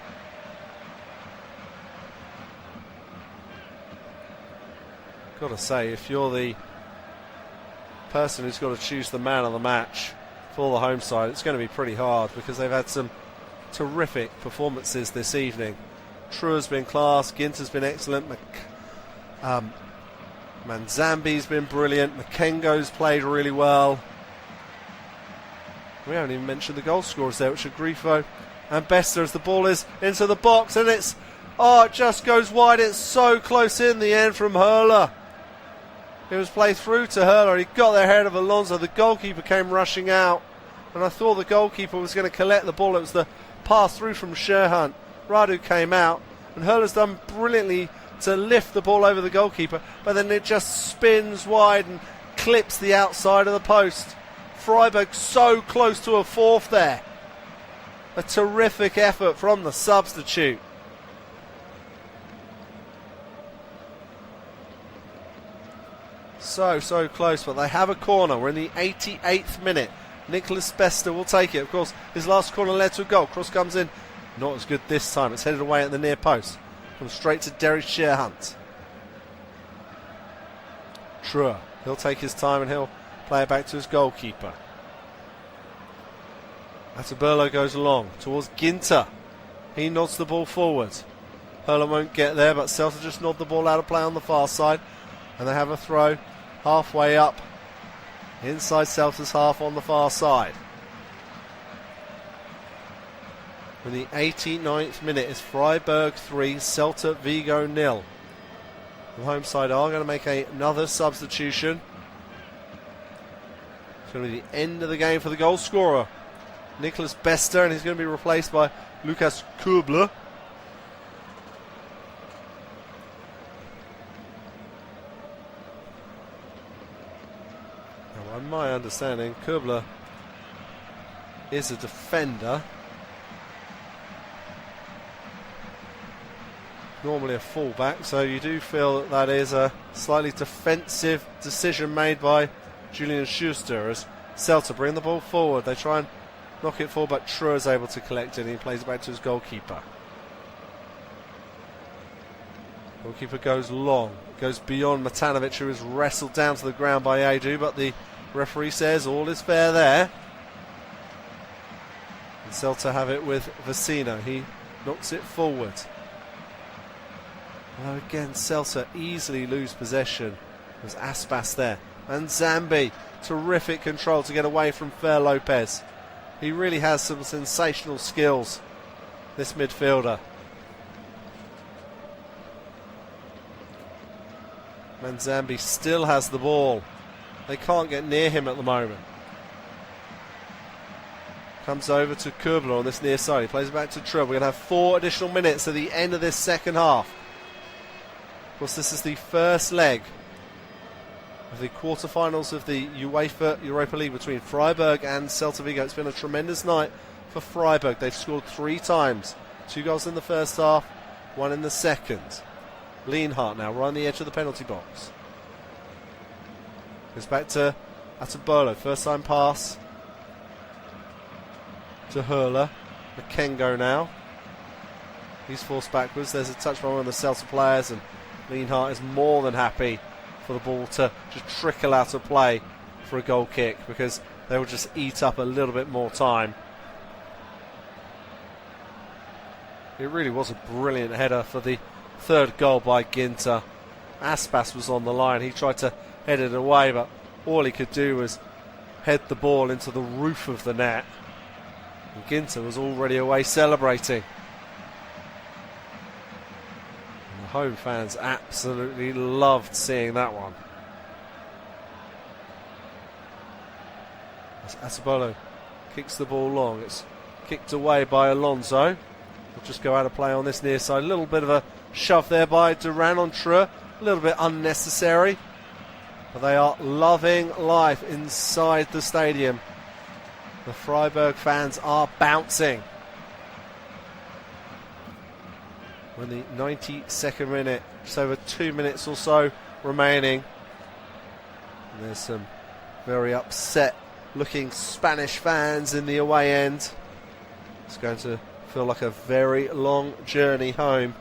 Got to say, if you're the person who's got to choose the man of the match for the home side, it's going to be pretty hard because they've had some terrific performances this evening. Trua's been class, Ginter's been excellent, Manzambi's been brilliant, Makengo's played really well. We haven't even mentioned the goal scorers there, which are Grifo and Bester, as the ball is into the box, and it just goes wide. It's so close in the end from Hurler. It was played through to Hurler. He got there ahead of Alonso. The goalkeeper came rushing out, and I thought the goalkeeper was going to collect the ball. It was the pass through from Sherhunt. Radu came out, and Hurler's done brilliantly to lift the ball over the goalkeeper, but then it just spins wide and clips the outside of the post. Freiburg so close to a fourth there. A terrific effort from the substitute. So close, but they have a corner. We're in the 88th minute. Nicholas Bester will take it. Of course, his last corner led to a goal. Cross comes in. Not as good this time. It's headed away at the near post. Comes straight to Derry Sherhunt. Trua. He'll take his time and he'll play it back to his goalkeeper. Atubolu goes along towards Ginter. He nods the ball forward. Hurler won't get there, but Celta just nod the ball out of play on the far side. And they have a throw halfway up inside Celta's half on the far side. In the 89th minute, it's Freiburg 3, Celta Vigo 0. The home side are going to make another substitution. It's going to be the end of the game for the goal scorer, Nicholas Bester, and he's going to be replaced by Lucas Kubler. Now, by my understanding, Kubler is a defender. Normally a fullback, so you do feel that that is a slightly defensive decision made by Julian Schuster as Celta bring the ball forward. They try and knock it forward, but Trua is able to collect it and he plays it back to his goalkeeper. Goalkeeper goes long, goes beyond Matanovic, who is wrestled down to the ground by Adu, but the referee says all is fair there. And Celta have it with Vecino. He knocks it forward. Well, again, Celta easily lose possession. There's Aspas there. And Zambi, terrific control to get away from Fer Lopez. He really has some sensational skills, this midfielder. Manzambi still has the ball. They can't get near him at the moment. Comes over to Kubler on this near side. He plays it back to Trub. We're going to have 4 additional minutes at the end of this second half. Of course, this is the first leg of the quarterfinals of the UEFA Europa League between Freiburg and Celta Vigo. It's been a tremendous night for Freiburg. They've scored 3 times. 2 goals in the first half, 1 in the second. Lienhart now right on the edge of the penalty box. Goes back to Atabolo. First time pass to Hurler. Makengo now. He's forced backwards. There's a touch by one of the Celta players, and Lienhart is more than happy for the ball to just trickle out of play for a goal kick, because they will just eat up a little bit more time. It really was a brilliant header for the third goal by Ginter. Aspas was on the line. He tried to head it away, but all he could do was head the ball into the roof of the net. And Ginter was already away celebrating. And the home fans absolutely loved seeing that one. As Atabolo kicks the ball long, it's kicked away by Alonso. We'll just go out of play on this near side. A little bit of a shove there by Duran on True. A little bit unnecessary. But they are loving life inside the stadium. The Freiburg fans are bouncing. When the 92nd minute, just over 2 minutes or so remaining. And there's some very upset looking Spanish fans in the away end. It's going to feel like a very long journey home.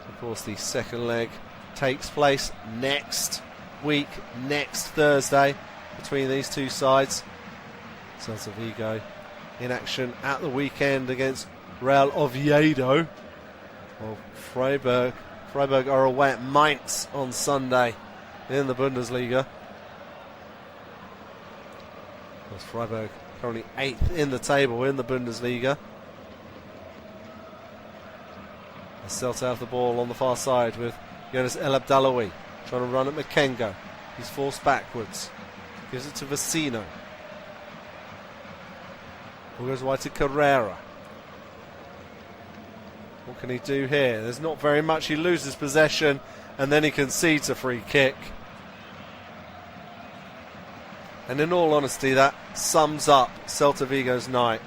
Of course, the second leg takes place next week, next Thursday, between these two sides. Celta Vigo in action at the weekend against Real Oviedo. Well, Freiburg are away at Mainz on Sunday in the Bundesliga. As Freiburg currently 8th in the table in the Bundesliga. As Celta have the ball on the far side with Jonas El Abdallaoui trying to run at Makengo. He's forced backwards. Gives it to Vecino. Ball goes wide to Carrera. What can he do here? There's not very much. He loses possession and then he concedes a free kick. And in all honesty, that sums up Celta Vigo's night.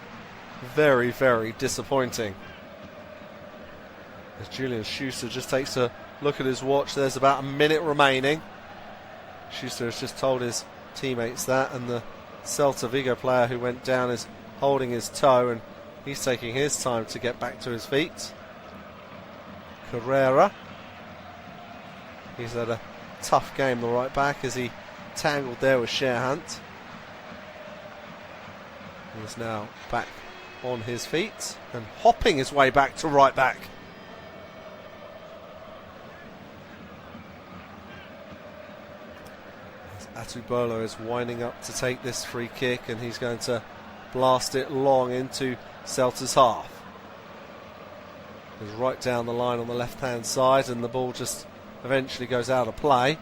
Very, very disappointing. As Julian Schuster just takes a look at his watch, there's about a minute remaining. Schuster has just told his teammates that, and the Celta Vigo player who went down is holding his toe, and he's taking his time to get back to his feet. Carrera. He's had a tough game, the right back, as he tangled there with Sherhunt. He's now back on his feet and hopping his way back to right back. Atubolo is winding up to take this free kick, and he's going to blast it long into Celta's half. He's right down the line on the left-hand side, and the ball just eventually goes out of play.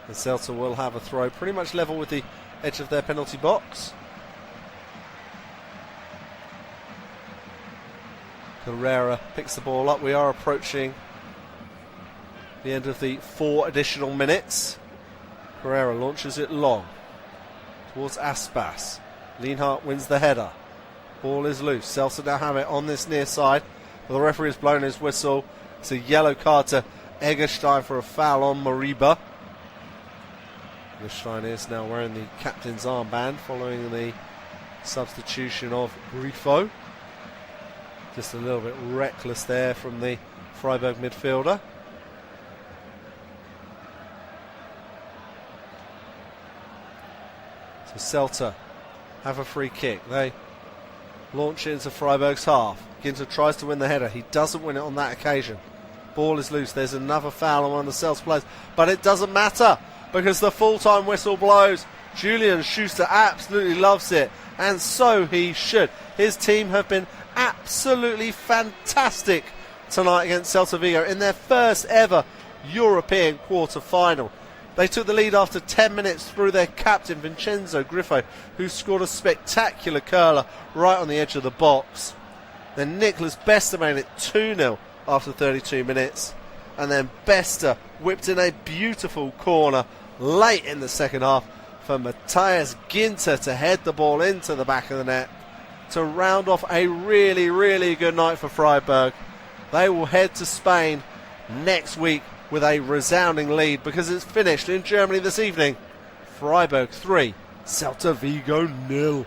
And Celta will have a throw pretty much level with the edge of their penalty box. Carrera picks the ball up. We are approaching the end of the 4 additional minutes. Carrera launches it long towards Aspas. Lienhart wins the header. Ball is loose. Celta now have it on this near side. But the referee has blown his whistle. It's a yellow card to Egerstein for a foul on Moriba. Egerstein is now wearing the captain's armband following the substitution of Grifo. Just a little bit reckless there from the Freiburg midfielder. So Celta have a free kick. They launch it into Freiburg's half. Ginter tries to win the header. He doesn't win it on that occasion. Ball is loose. There's another foul on one of the Celta players. But it doesn't matter because the full-time whistle blows. Julian Schuster absolutely loves it. And so he should. His team have been absolutely fantastic tonight against Celta Vigo in their first ever European quarter-final. They took the lead after 10 minutes through their captain Vincenzo Griffo, who scored a spectacular curler right on the edge of the box. Then Nicholas Bester made it 2-0 after 32 minutes. And then Bester whipped in a beautiful corner late in the second half for Matthias Ginter to head the ball into the back of the net to round off a really, really good night for Freiburg. They will head to Spain next week with a resounding lead because it's finished in Germany this evening. Freiburg 3, Celta Vigo 0.